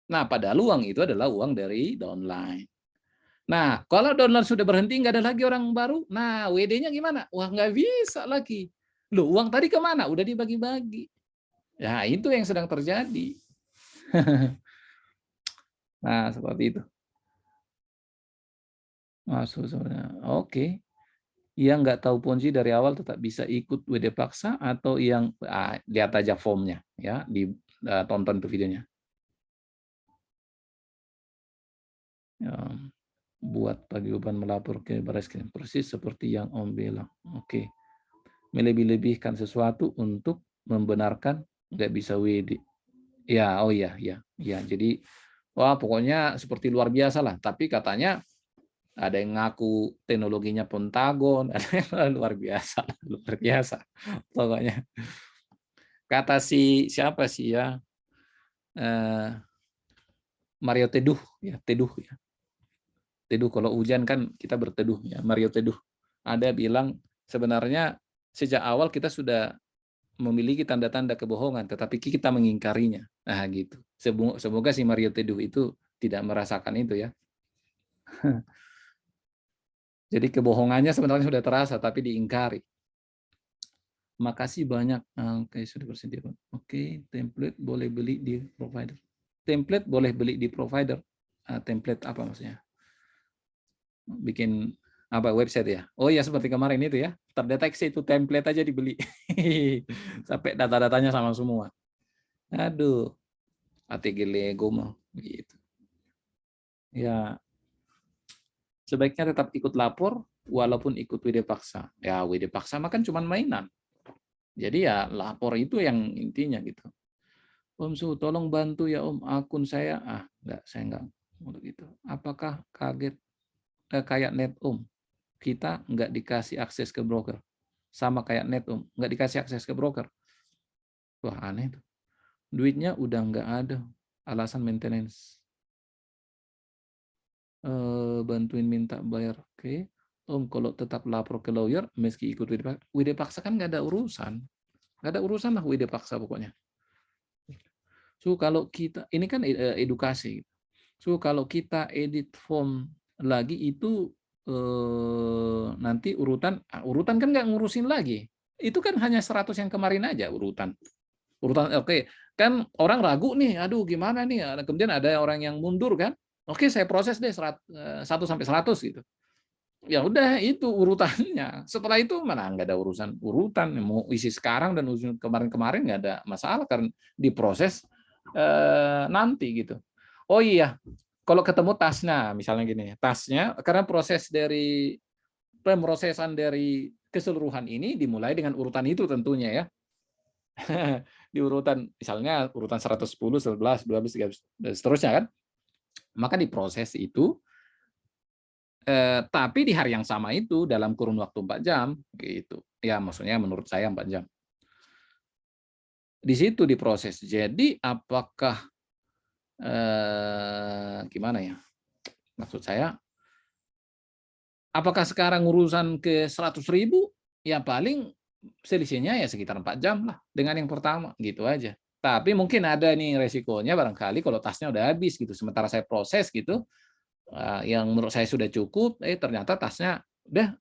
Nah, padahal uang itu adalah uang dari downline. Nah, kalau download sudah berhenti, nggak ada lagi orang baru, nah WD-nya gimana? Wah, nggak bisa lagi. Loh, uang tadi kemana? Udah dibagi-bagi. Ya, itu yang sedang terjadi. Nah, seperti itu. Masuk sebenarnya. Oke. Yang nggak tahu Ponzi dari awal tetap bisa ikut WD paksa atau yang lihat aja formnya ya, tonton tuh videonya. Ya, buat paguyuban melapor ke Barreskrim persis seperti yang Om bilang. Oke. Melebih-lebihkan sesuatu untuk membenarkan nggak bisa WD. Ya, oh iya, ya, ya. Jadi, wah pokoknya seperti luar biasa lah. Tapi katanya ada yang ngaku teknologinya Pentagon, ada yang luar biasa, luar biasa. Pokoknya kata siapa sih ya, Mario Teduh, ya Teduh ya. Teduh kalau hujan kan kita berteduh ya. Mario Teduh ada bilang sebenarnya sejak awal kita sudah memiliki tanda-tanda kebohongan, tetapi kita mengingkarinya. Nah, gitu. Semoga si Mario Teduh itu tidak merasakan itu ya. Jadi kebohongannya sebenarnya sudah terasa, tapi diingkari. Makasih banyak. Oke, sudah bersedia. Oke, template boleh beli di provider. Template boleh beli di provider. Template apa maksudnya? Bikin apa website ya? Oh ya, seperti kemarin itu ya. Terdeteksi itu template aja dibeli. Sampai data-datanya sama semua. Aduh. ATG Lego mah gitu. Ya, sebaiknya tetap ikut lapor walaupun ikut WD paksa. Ya, WD paksa mah kan cuma mainan. Jadi ya lapor itu yang intinya gitu. Om Su, tolong bantu ya Om, akun saya. Enggak, saya enggak untuk itu. Apakah kaget kayak net Om? Kita enggak dikasih akses ke broker. Sama kayak net Om, enggak dikasih akses ke broker. Wah, aneh tuh. Duitnya udah enggak ada. Alasan maintenance. Bantuin minta bayar. Oke. Om, kalau tetap lapor ke lawyer, meski ikut WD paksa kan nggak ada urusan. Nggak ada urusan lah WD paksa pokoknya. So, kalau kita, ini kan edukasi. So, kalau kita edit form lagi itu nanti urutan kan nggak ngurusin lagi. Itu kan hanya 100 yang kemarin aja urutan. Oke. Kan orang ragu nih, aduh gimana nih. Kemudian ada orang yang mundur kan. Oke, saya proses deh 1 sampai 100 gitu. Ya udah itu urutannya. Setelah itu mana nggak ada urutan mau isi sekarang dan kemarin-kemarin nggak ada masalah karena diproses nanti gitu. Oh iya, kalau ketemu tasnya misalnya gini, tasnya karena proses dari pemrosesan dari keseluruhan ini dimulai dengan urutan itu tentunya ya. Di urutan misalnya urutan 110, 11, 12, 13 dan seterusnya kan. Maka diproses itu tapi di hari yang sama itu dalam kurun waktu 4 jam gitu. Ya maksudnya menurut saya 4 jam. Di situ diproses. Jadi apakah gimana ya? Maksud saya apakah sekarang urusan ke 100.000 ya paling selisihnya ya sekitar 4 jam lah dengan yang pertama gitu aja. Tapi mungkin ada nih resikonya barangkali kalau tasnya udah habis gitu sementara saya proses gitu yang menurut saya sudah cukup, ternyata tasnya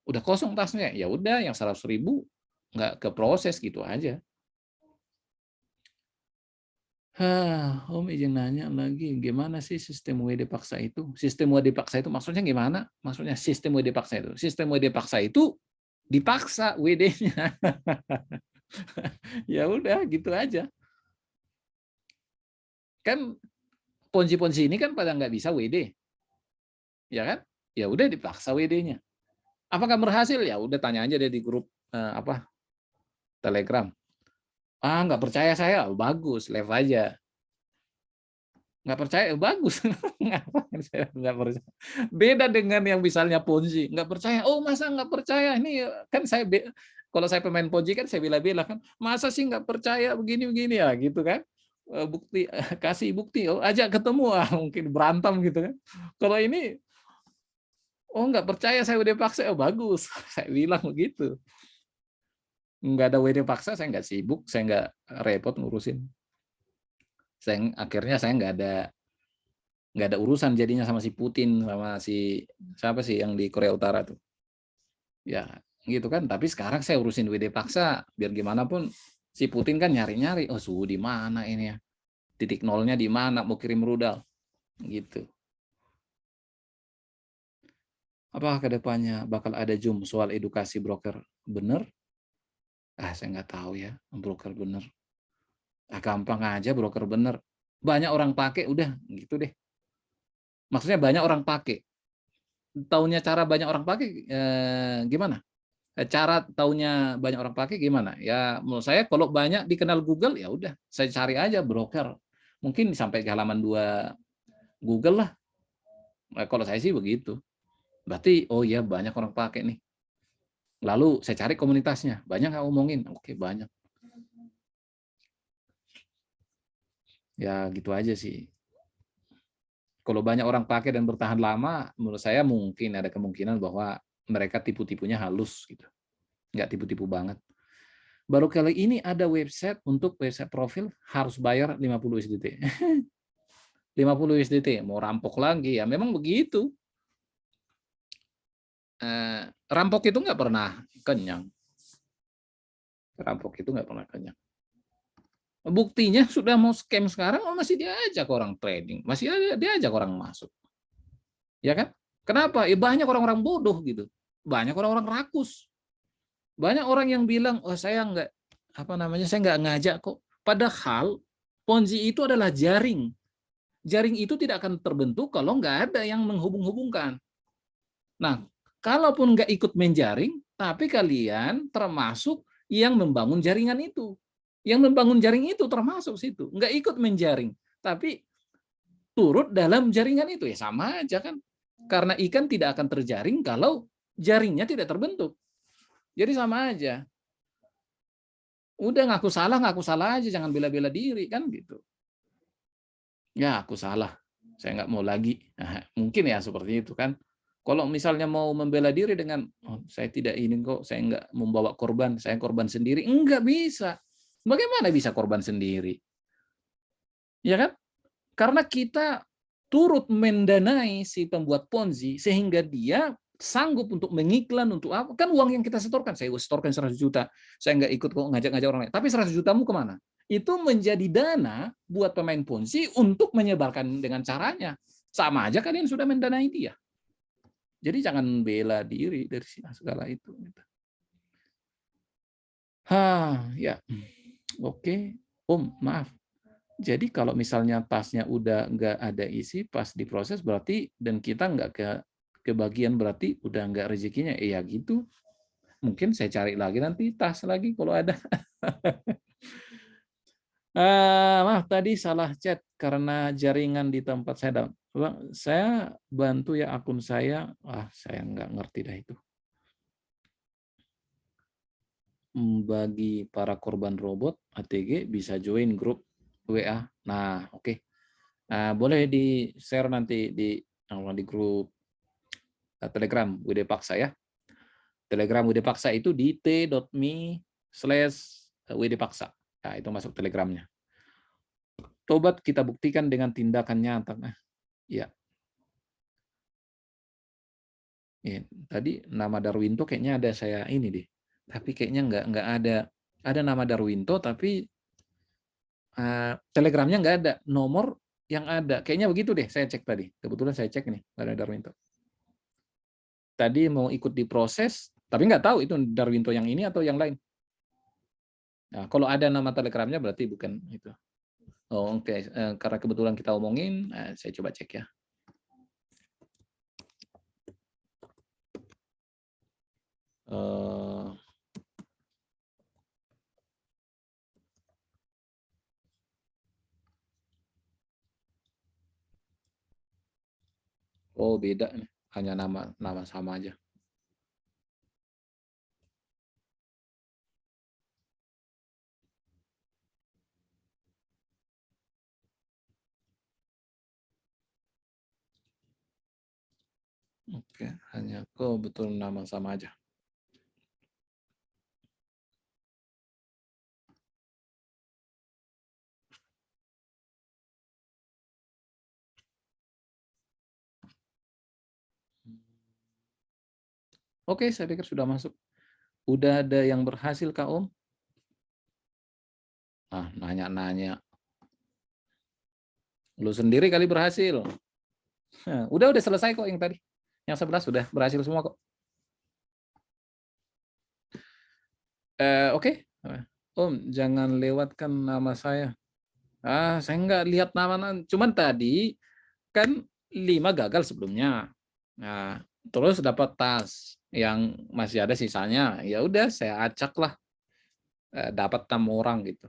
udah kosong tasnya, ya udah yang 100.000 nggak keproses gitu aja. Om izin nanya lagi, gimana sih sistem WD paksa itu? Sistem WD paksa itu maksudnya gimana? Maksudnya sistem WD paksa itu? Sistem WD paksa itu dipaksa WD-nya. Ya udah gitu aja. Kan ponzi-ponzi ini kan pada nggak bisa WD, ya kan? Ya udah dipaksa WD-nya. Apakah berhasil? Ya udah tanya aja deh di grup Telegram. Nggak percaya saya, bagus, live aja. Nggak percaya, bagus. Ngapain saya nggak percaya? Beda dengan yang misalnya Ponzi, nggak percaya. Oh masa nggak percaya? Ini kan kalau saya pemain Ponzi kan saya bela-bela kan. Masa sih nggak percaya begini-begini ya gitu kan? Bukti, kasih bukti. Oh ajak ketemu, mungkin berantem gitu kan. Kalau ini, oh nggak percaya saya udah paksa, oh bagus. Saya bilang begitu. Nggak ada WD paksa, saya nggak sibuk, saya nggak repot ngurusin. Akhirnya saya nggak ada urusan jadinya sama si Putin, sama si siapa sih yang di Korea Utara tuh ya gitu kan. Tapi sekarang saya urusin WD paksa, biar gimana pun si Putin kan nyari-nyari, oh suhu di mana ini ya, titik nolnya di mana, mau kirim rudal gitu. Apakah kedepannya bakal ada Zoom soal edukasi broker bener? Saya nggak tahu ya broker bener. Gampang aja broker bener, banyak orang pakai udah gitu deh. Maksudnya banyak orang pakai, taunya cara banyak orang pakai gimana? Cara taunya banyak orang pakai gimana? Ya menurut saya kalau banyak dikenal Google ya udah, saya cari aja broker. Mungkin sampai ke halaman 2 Google lah. Kalau saya sih begitu. Berarti oh iya banyak orang pakai nih. Lalu saya cari komunitasnya, banyak nggak ngomongin? Oke, banyak. Ya gitu aja sih. Kalau banyak orang pakai dan bertahan lama, menurut saya mungkin ada kemungkinan bahwa mereka tipu-tipunya halus gitu. Nggak tipu-tipu banget. Baru kali ini ada website, untuk website profil harus bayar 50 USDT. 50 USDT, mau rampok lagi, ya memang begitu. Rampok itu nggak pernah kenyang. Rampok itu nggak pernah kenyang. Buktinya sudah mau scam sekarang, masih diajak orang trading, masih diajak orang masuk. Ya kan? Kenapa? Ya banyak orang-orang bodoh gitu. Banyak orang-orang rakus. Banyak orang yang bilang, oh saya nggak, saya nggak ngajak kok. Padahal Ponzi itu adalah jaring. Jaring itu tidak akan terbentuk kalau nggak ada yang menghubung-hubungkan. Nah, kalaupun nggak ikut menjaring, tapi kalian termasuk yang membangun jaringan itu. Yang membangun jaring itu termasuk situ. Nggak ikut menjaring, tapi turut dalam jaringan itu. Ya sama aja kan. Karena ikan tidak akan terjaring kalau jaringnya tidak terbentuk. Jadi sama aja. Udah ngaku salah aja, jangan bela-bela diri kan gitu. Ya aku salah, saya nggak mau lagi. Nah, mungkin ya seperti itu kan. Kalau misalnya mau membela diri dengan, oh, saya tidak ini kok, saya nggak membawa korban, saya korban sendiri, enggak bisa. Bagaimana bisa korban sendiri? Ya kan? Karena kita turut mendanai si pembuat Ponzi sehingga dia sanggup untuk mengiklan, untuk apa? Kan uang yang kita setorkan, saya setorkan 100 juta, saya nggak ikut kok ngajak-ngajak orang lain. Tapi 100 jutamu kemana? Itu menjadi dana buat pemain Ponzi untuk menyebarkan dengan caranya. Sama aja kalian sudah mendanai dia. Jadi jangan bela diri dari segala itu. Ya. Oke. Om, maaf. Jadi kalau misalnya tasnya udah nggak ada isi pas diproses berarti, dan kita nggak kebagian berarti udah nggak rezekinya. Ya gitu. Mungkin saya cari lagi nanti tas lagi kalau ada. Maaf tadi salah chat karena jaringan di tempat saya down. Bang, saya bantu ya akun saya. Saya nggak ngerti dah itu. Bagi para korban robot ATG bisa join grup WA. Nah, oke. Boleh di-share nanti di grup Telegram WD Paksa ya. Telegram WD Paksa itu di t.me/WD Paksa. Nah, itu masuk Telegramnya. Tobat kita buktikan dengan tindakan nyata. Nah, ya. Tadi nama Darwinto kayaknya ada saya ini deh. Tapi kayaknya nggak ada. Ada nama Darwinto tapi Telegramnya nggak ada. Nomor yang ada. Kayaknya begitu deh, saya cek tadi. Kebetulan saya cek nih, ada Darwinto. Tadi mau ikut diproses, tapi nggak tahu itu Darwinto yang ini atau yang lain. Nah, kalau ada nama Telegramnya berarti bukan itu. Oh, oke. Karena kebetulan kita omongin, saya coba cek ya. Oh, beda nih. Hanya nama sama aja. Oke, hanya kok betul nama sama aja. Oke, saya pikir sudah masuk. Udah ada yang berhasil, Kak Om? Ah, nanya-nanya. Lu sendiri kali berhasil. Nah, udah selesai kok yang tadi. Yang 11 sudah berhasil semua kok. Oke. Om, jangan lewatkan nama saya. Saya nggak lihat nama. Cuman tadi kan 5 gagal sebelumnya. Nah, terus dapat tas yang masih ada sisanya. Ya udah, saya acak lah. Dapat 6 orang gitu.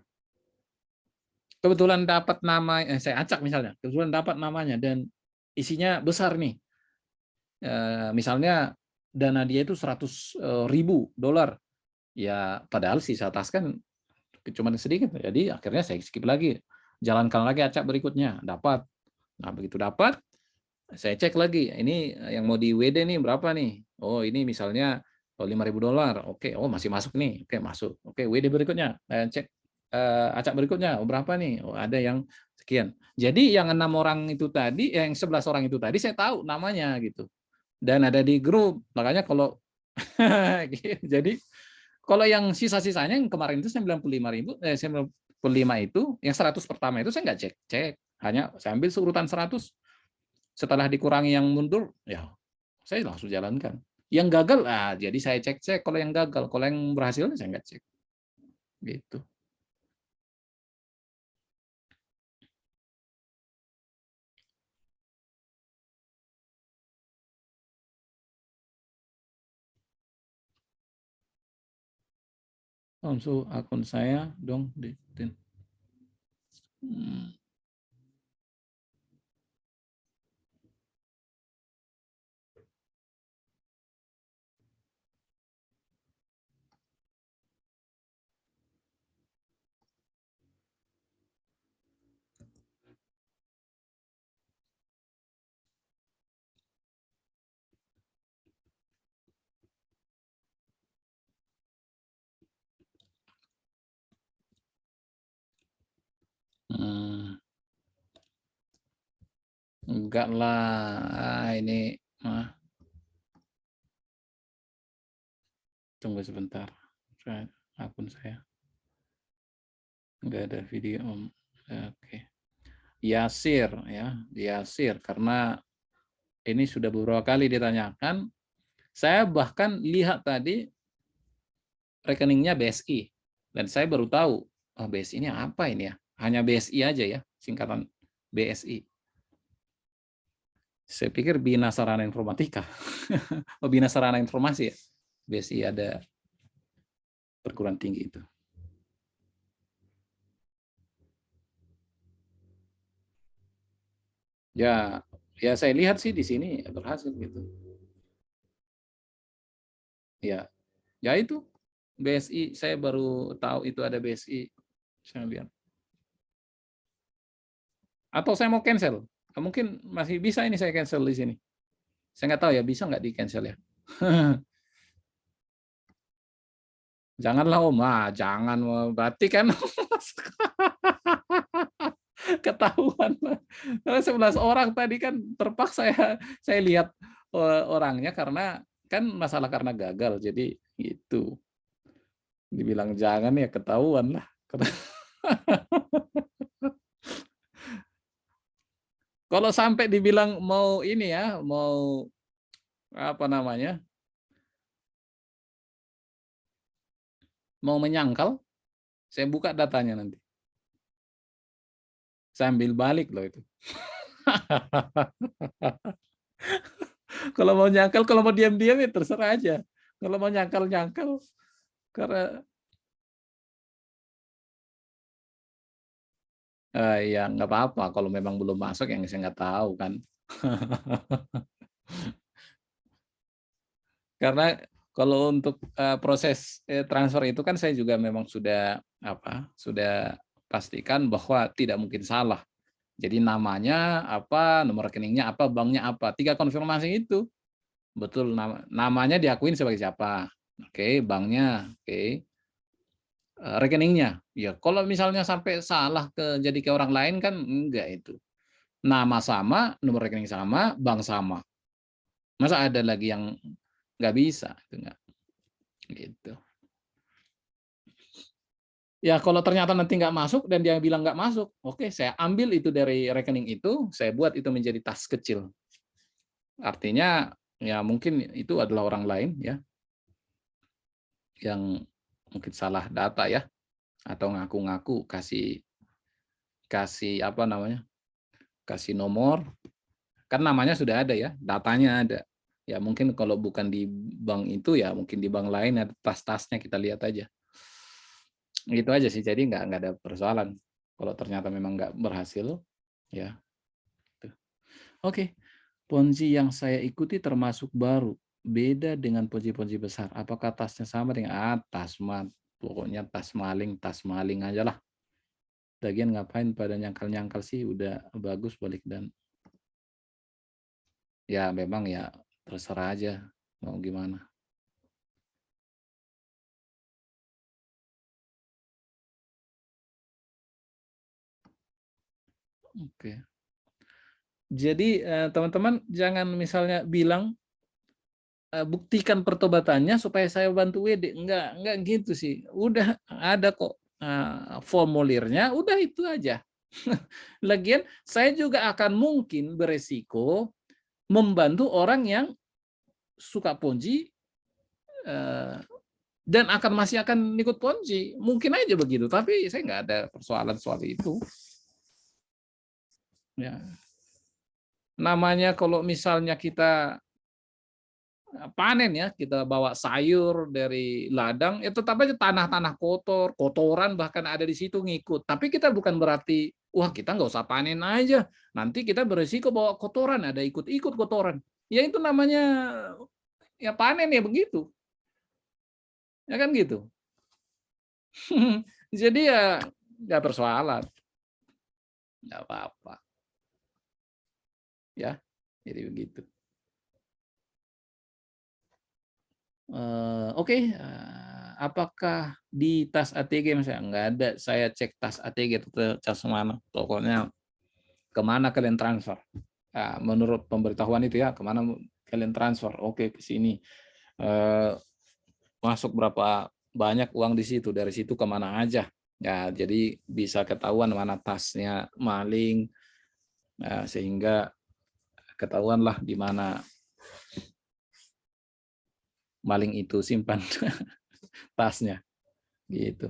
Kebetulan dapat nama, saya acak misalnya. Kebetulan dapat namanya dan isinya besar nih. Misalnya dana dia itu 100.000 dolar. Ya, padahal sisa tas kan cuma sedikit. Jadi akhirnya saya skip lagi. Jalankan lagi acak berikutnya. Dapat. Nah, begitu dapat, saya cek lagi. Ini yang mau di WD nih berapa nih? Oh, ini misalnya $5.000. Oke, oh masih masuk nih. Oke, masuk. Oke, WD berikutnya. Saya cek acak berikutnya. Oh, berapa nih? Oh, ada yang sekian. Jadi yang 6 orang itu tadi, yang 11 orang itu tadi saya tahu namanya gitu. Dan ada di grup. Makanya kalau jadi kalau yang sisa-sisanya yang kemarin itu 95.000, 95 itu, yang 100 pertama itu saya nggak cek-cek. Hanya saya ambil urutan 100. Setelah dikurangi yang mundur, ya saya langsung jalankan. Yang gagal, jadi saya cek-cek kalau yang gagal. Kalau yang berhasil, saya nggak cek. Gitu. Langsung akun saya dong. Hmm. Hmm. Enggak lah, ini tunggu sebentar. Akun saya enggak ada video Om. Oke. Yasir ya, Yasir karena ini sudah beberapa kali ditanyakan. Saya bahkan lihat tadi rekeningnya BSI dan saya baru tahu BSI ini apa ini ya? Hanya BSI aja ya, singkatan BSI. Saya pikir Bina Sarana Informatika. Oh, Bina Sarana Informasi ya. BSI ada perguruan tinggi itu. Ya, ya saya lihat sih di sini berhasil gitu. Ya, ya itu BSI saya baru tahu itu ada BSI. Saya lihat. Atau saya mau cancel. Mungkin masih bisa ini saya cancel di sini. Saya nggak tahu ya bisa nggak di cancel ya. Janganlah Om, jangan berarti kan ketahuan. Karena 11 orang tadi kan terpaksa saya lihat orangnya karena kan masalah karena gagal jadi gitu. Dibilang jangan ya ketahuan lah. Kalau sampai dibilang mau ini ya, mau apa namanya? Mau menyangkal, saya buka datanya nanti. Saya ambil balik loh itu. Kalau mau nyangkal, kalau mau diam-diam ya terserah aja. Kalau mau nyangkal-nyangkal, karena ya nggak apa-apa. Kalau memang belum masuk yang saya nggak tahu kan. Karena kalau untuk proses transfer itu kan saya juga memang sudah pastikan bahwa tidak mungkin salah. Jadi namanya apa, nomor rekeningnya apa, banknya apa, 3 konfirmasi itu. Betul, namanya diakuin sebagai siapa, oke, banknya, oke, rekeningnya. Ya kalau misalnya sampai salah jadi ke orang lain kan enggak itu. Nama sama, nomor rekening sama, bank sama. Masa ada lagi yang nggak bisa, itu enggak, gitu. Ya kalau ternyata nanti nggak masuk dan dia bilang nggak masuk, oke saya ambil itu dari rekening itu, saya buat itu menjadi tas kecil. Artinya ya mungkin itu adalah orang lain ya yang mungkin salah data ya atau ngaku-ngaku kasih kasih apa namanya? Kasih nomor, kan namanya sudah ada ya, datanya ada. Ya mungkin kalau bukan di bank itu ya mungkin di bank lain ada tas-tasnya kita lihat aja. Gitu aja sih, jadi nggak ada persoalan. Kalau ternyata memang nggak berhasil, ya. Tuh. Oke, Ponzi yang saya ikuti termasuk baru, beda dengan ponzi-ponzi besar. Apakah tasnya sama dengan tas pokoknya tas maling aja lah. Lagian ngapain pada nyangkal-nyangkal sih, udah bagus balik dan ya memang ya terserah aja mau gimana. Oke. Jadi teman-teman jangan misalnya bilang buktikan pertobatannya supaya saya bantu WD. Enggak gitu sih. Udah ada kok formulirnya, udah itu aja. Lagian saya juga akan mungkin beresiko membantu orang yang suka ponzi eh, dan masih akan ikut ponzi. Mungkin aja begitu, tapi saya nggak ada persoalan soal itu. Ya. Namanya kalau misalnya kita panen ya, kita bawa sayur dari ladang, ya tetap aja tanah-tanah kotor, kotoran bahkan ada di situ ngikut. Tapi kita bukan berarti, wah kita nggak usah panen aja, nanti kita beresiko bawa kotoran, ada ikut-ikut kotoran. Ya itu namanya ya panen ya begitu, ya kan gitu. Jadi ya nggak persoalan, nggak apa-apa, ya. Jadi begitu. Oke, apakah di tas ATG misalnya? Nggak ada, saya cek tas ATG itu tas mana. Pokoknya kemana kalian transfer? Menurut pemberitahuan itu ya, kemana kalian transfer? Oke, ke sini. Masuk berapa banyak uang di situ, dari situ kemana aja. Ya, jadi bisa ketahuan mana tasnya maling, sehingga ketahuanlah di mana maling itu simpan tasnya. Gitu.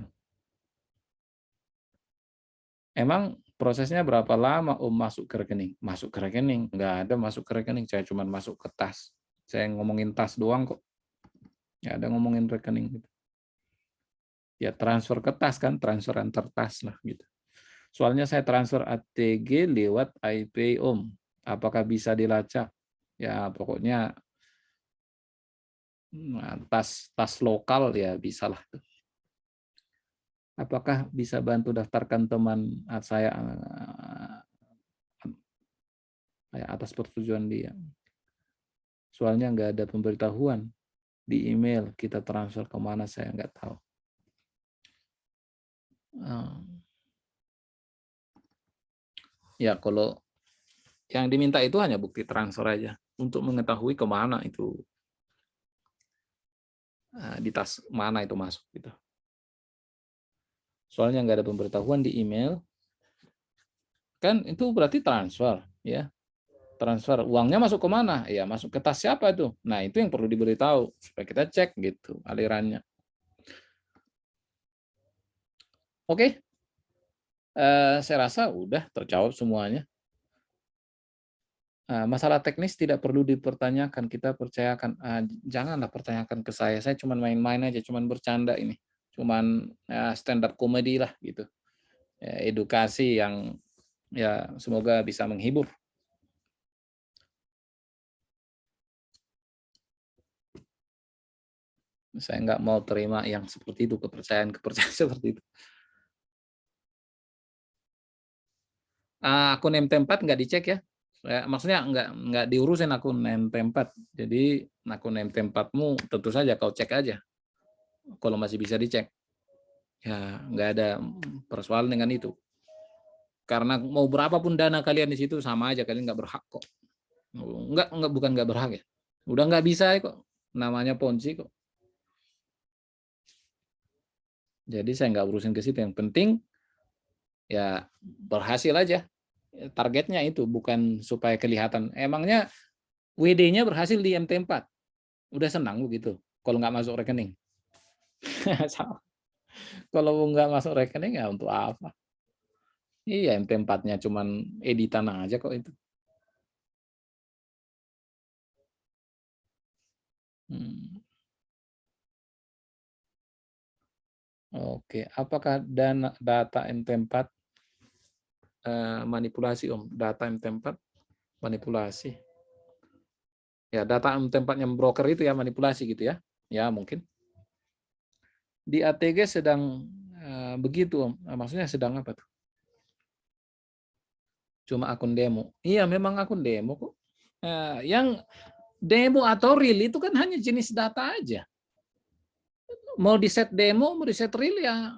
Emang prosesnya berapa lama Om masuk ke rekening? Masuk ke rekening? Nggak ada masuk ke rekening, saya cuma masuk ke tas. Saya ngomongin tas doang kok, nggak ada ngomongin rekening. Gitu. Ya transfer ke tas kan, transfer antar tas lah gitu. Soalnya saya transfer ATG lewat iPay Om. Apakah bisa dilacak? Ya pokoknya tas lokal ya bisa lah. Apakah bisa bantu daftarkan teman saya atas persetujuan dia? Soalnya nggak ada pemberitahuan di email kita transfer kemana, saya nggak tahu. Ya kalau yang diminta itu hanya bukti transfer aja untuk mengetahui kemana itu, di tas mana itu masuk gitu. Soalnya nggak ada pemberitahuan di email, kan itu berarti transfer ya. Transfer uangnya masuk ke mana? Ya masuk ke tas siapa itu? Nah itu yang perlu diberitahu supaya kita cek gitu alirannya. Oke, saya rasa udah terjawab semuanya. Masalah teknis tidak perlu dipertanyakan, kita percayakan. Janganlah pertanyakan ke saya cuma main-main aja, cuma bercanda ini. Cuman stand up comedy lah gitu. Ya, edukasi yang ya semoga bisa menghibur. Saya nggak mau terima yang seperti itu, kepercayaan seperti itu. Akun MT4 nggak dicek ya. Maksudnya nggak diurusin akun MT4. Jadi akun MT4-mu tentu saja kau cek aja. Kalau masih bisa dicek. Ya nggak ada persoalan dengan itu. Karena mau berapapun dana kalian di situ sama aja, kalian nggak berhak kok. Bukan nggak berhak ya. Udah nggak bisa kok. Namanya Ponzi kok. Jadi saya nggak urusin ke situ. Yang penting ya berhasil aja. Targetnya itu bukan supaya kelihatan. Emangnya WD-nya berhasil di MT4. Udah senang begitu. Kalau nggak masuk rekening. Kalau nggak masuk rekening ya untuk apa? Iya, MT4-nya cuman editan aja kok itu. Oke, apakah data MT4 manipulasi Om? Data MT4 manipulasi. Ya, data MT4 yang broker itu ya manipulasi gitu ya. Ya, mungkin. Di ATG sedang begitu Om. Maksudnya sedang apa tuh? Cuma akun demo. Iya, memang akun demo kok. Yang demo atau real itu kan hanya jenis data aja. Mau di set demo, mau di set real ya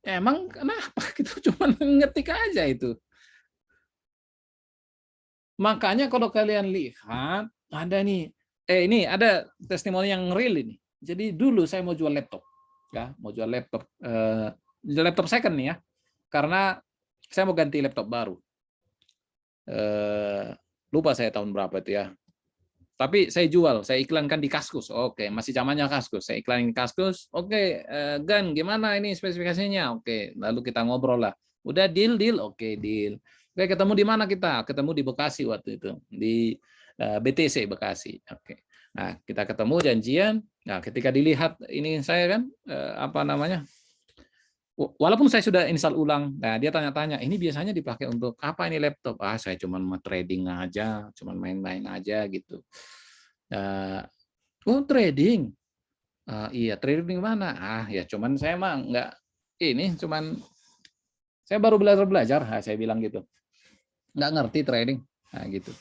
emang kenapa? Gitu cuma ngetik aja itu. Makanya kalau kalian lihat ada nih, ini ada testimoni yang real ini. Jadi dulu saya mau jual laptop, ya, mau jual laptop second nih ya, karena saya mau ganti laptop baru. Lupa saya tahun berapa itu ya. Tapi saya jual, saya iklankan di Kaskus. Oke, masih zamannya Kaskus. Saya iklanin Kaskus. Oke, Gan, gimana ini spesifikasinya? Oke, lalu kita ngobrol lah. Udah deal. Oke, deal. Oke, ketemu di mana kita? Ketemu di Bekasi waktu itu, di BTC Bekasi. Oke. Nah, kita ketemu janjian. Nah, ketika dilihat ini saya kan apa namanya? Walaupun saya sudah install ulang, nah dia tanya-tanya, ini biasanya dipakai untuk apa ini laptop? Saya cuma mau trading aja, cuma main-main aja gitu. Oh trading, iya trading mana? Ya cuman saya mah nggak ini, cuman saya baru belajar, saya bilang gitu, nggak ngerti trading, gitu.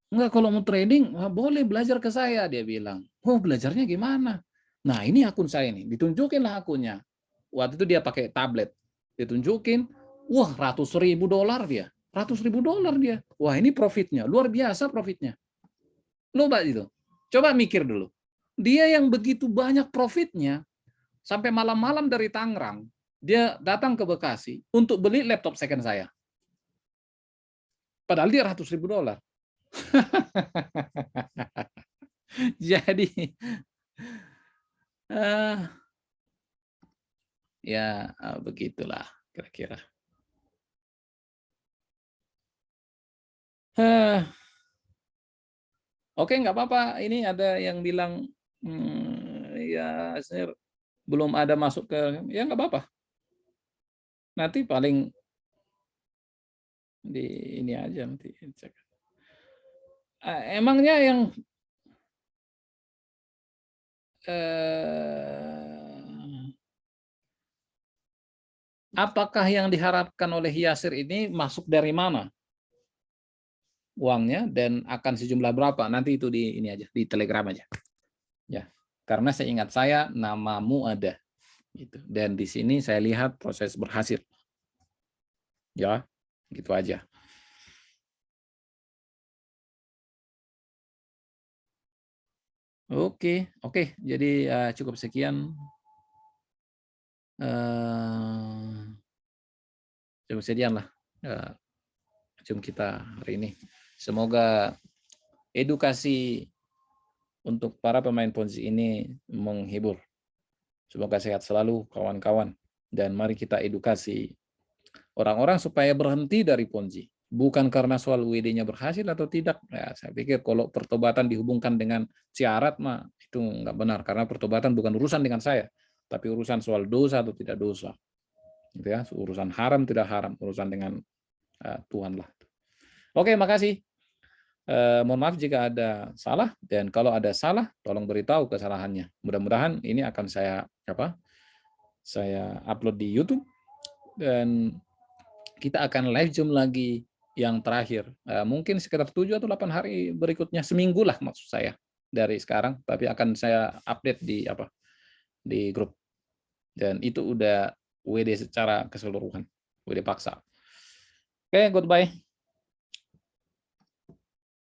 Enggak, kalau mau trading boleh belajar ke saya, dia bilang. Oh belajarnya gimana? Nah ini akun saya nih, ditunjukinlah akunnya. Waktu itu dia pakai tablet, ditunjukin, wah $100.000 dia, $100.000 dia. Wah ini profitnya, luar biasa profitnya. Coba itu, coba mikir dulu. Dia yang begitu banyak profitnya, sampai malam-malam dari Tangerang, dia datang ke Bekasi untuk beli laptop second saya. Padahal dia $100.000. Jadi, ya begitulah kira-kira. Oke, nggak apa-apa. Ini ada yang bilang, ya saya belum ada masuk ke, ya nggak apa-apa. Nanti paling di ini aja nanti cek. Emangnya yang apakah yang diharapkan oleh Yasir ini masuk dari mana uangnya dan akan sejumlah berapa? Nanti itu di ini aja, di Telegram aja. Ya. Karena seingat saya namamu ada gitu. Dan di sini saya lihat proses berhasil. Ya, gitu aja. Oke. Jadi cukup sekian. Cukup sekian lah. Jum kita hari ini. Semoga edukasi untuk para pemain Ponzi ini menghibur. Semoga sehat selalu kawan-kawan. Dan mari kita edukasi orang-orang supaya berhenti dari Ponzi. Bukan karena soal WD-nya berhasil atau tidak. Ya, saya pikir kalau pertobatan dihubungkan dengan syarat, mah itu nggak benar. Karena pertobatan bukan urusan dengan saya, tapi urusan soal dosa atau tidak dosa. Gitu ya, urusan haram tidak haram, urusan dengan Tuhan lah. Oke, makasih. Mohon maaf jika ada salah, dan kalau ada salah tolong beritahu kesalahannya. Mudah-mudahan ini akan saya upload di YouTube, dan kita akan live Zoom lagi yang terakhir. Mungkin sekitar 7 atau 8 hari berikutnya, seminggu lah maksud saya dari sekarang, tapi akan saya update di grup. Dan itu udah WD secara keseluruhan, WD paksa. Oke, goodbye.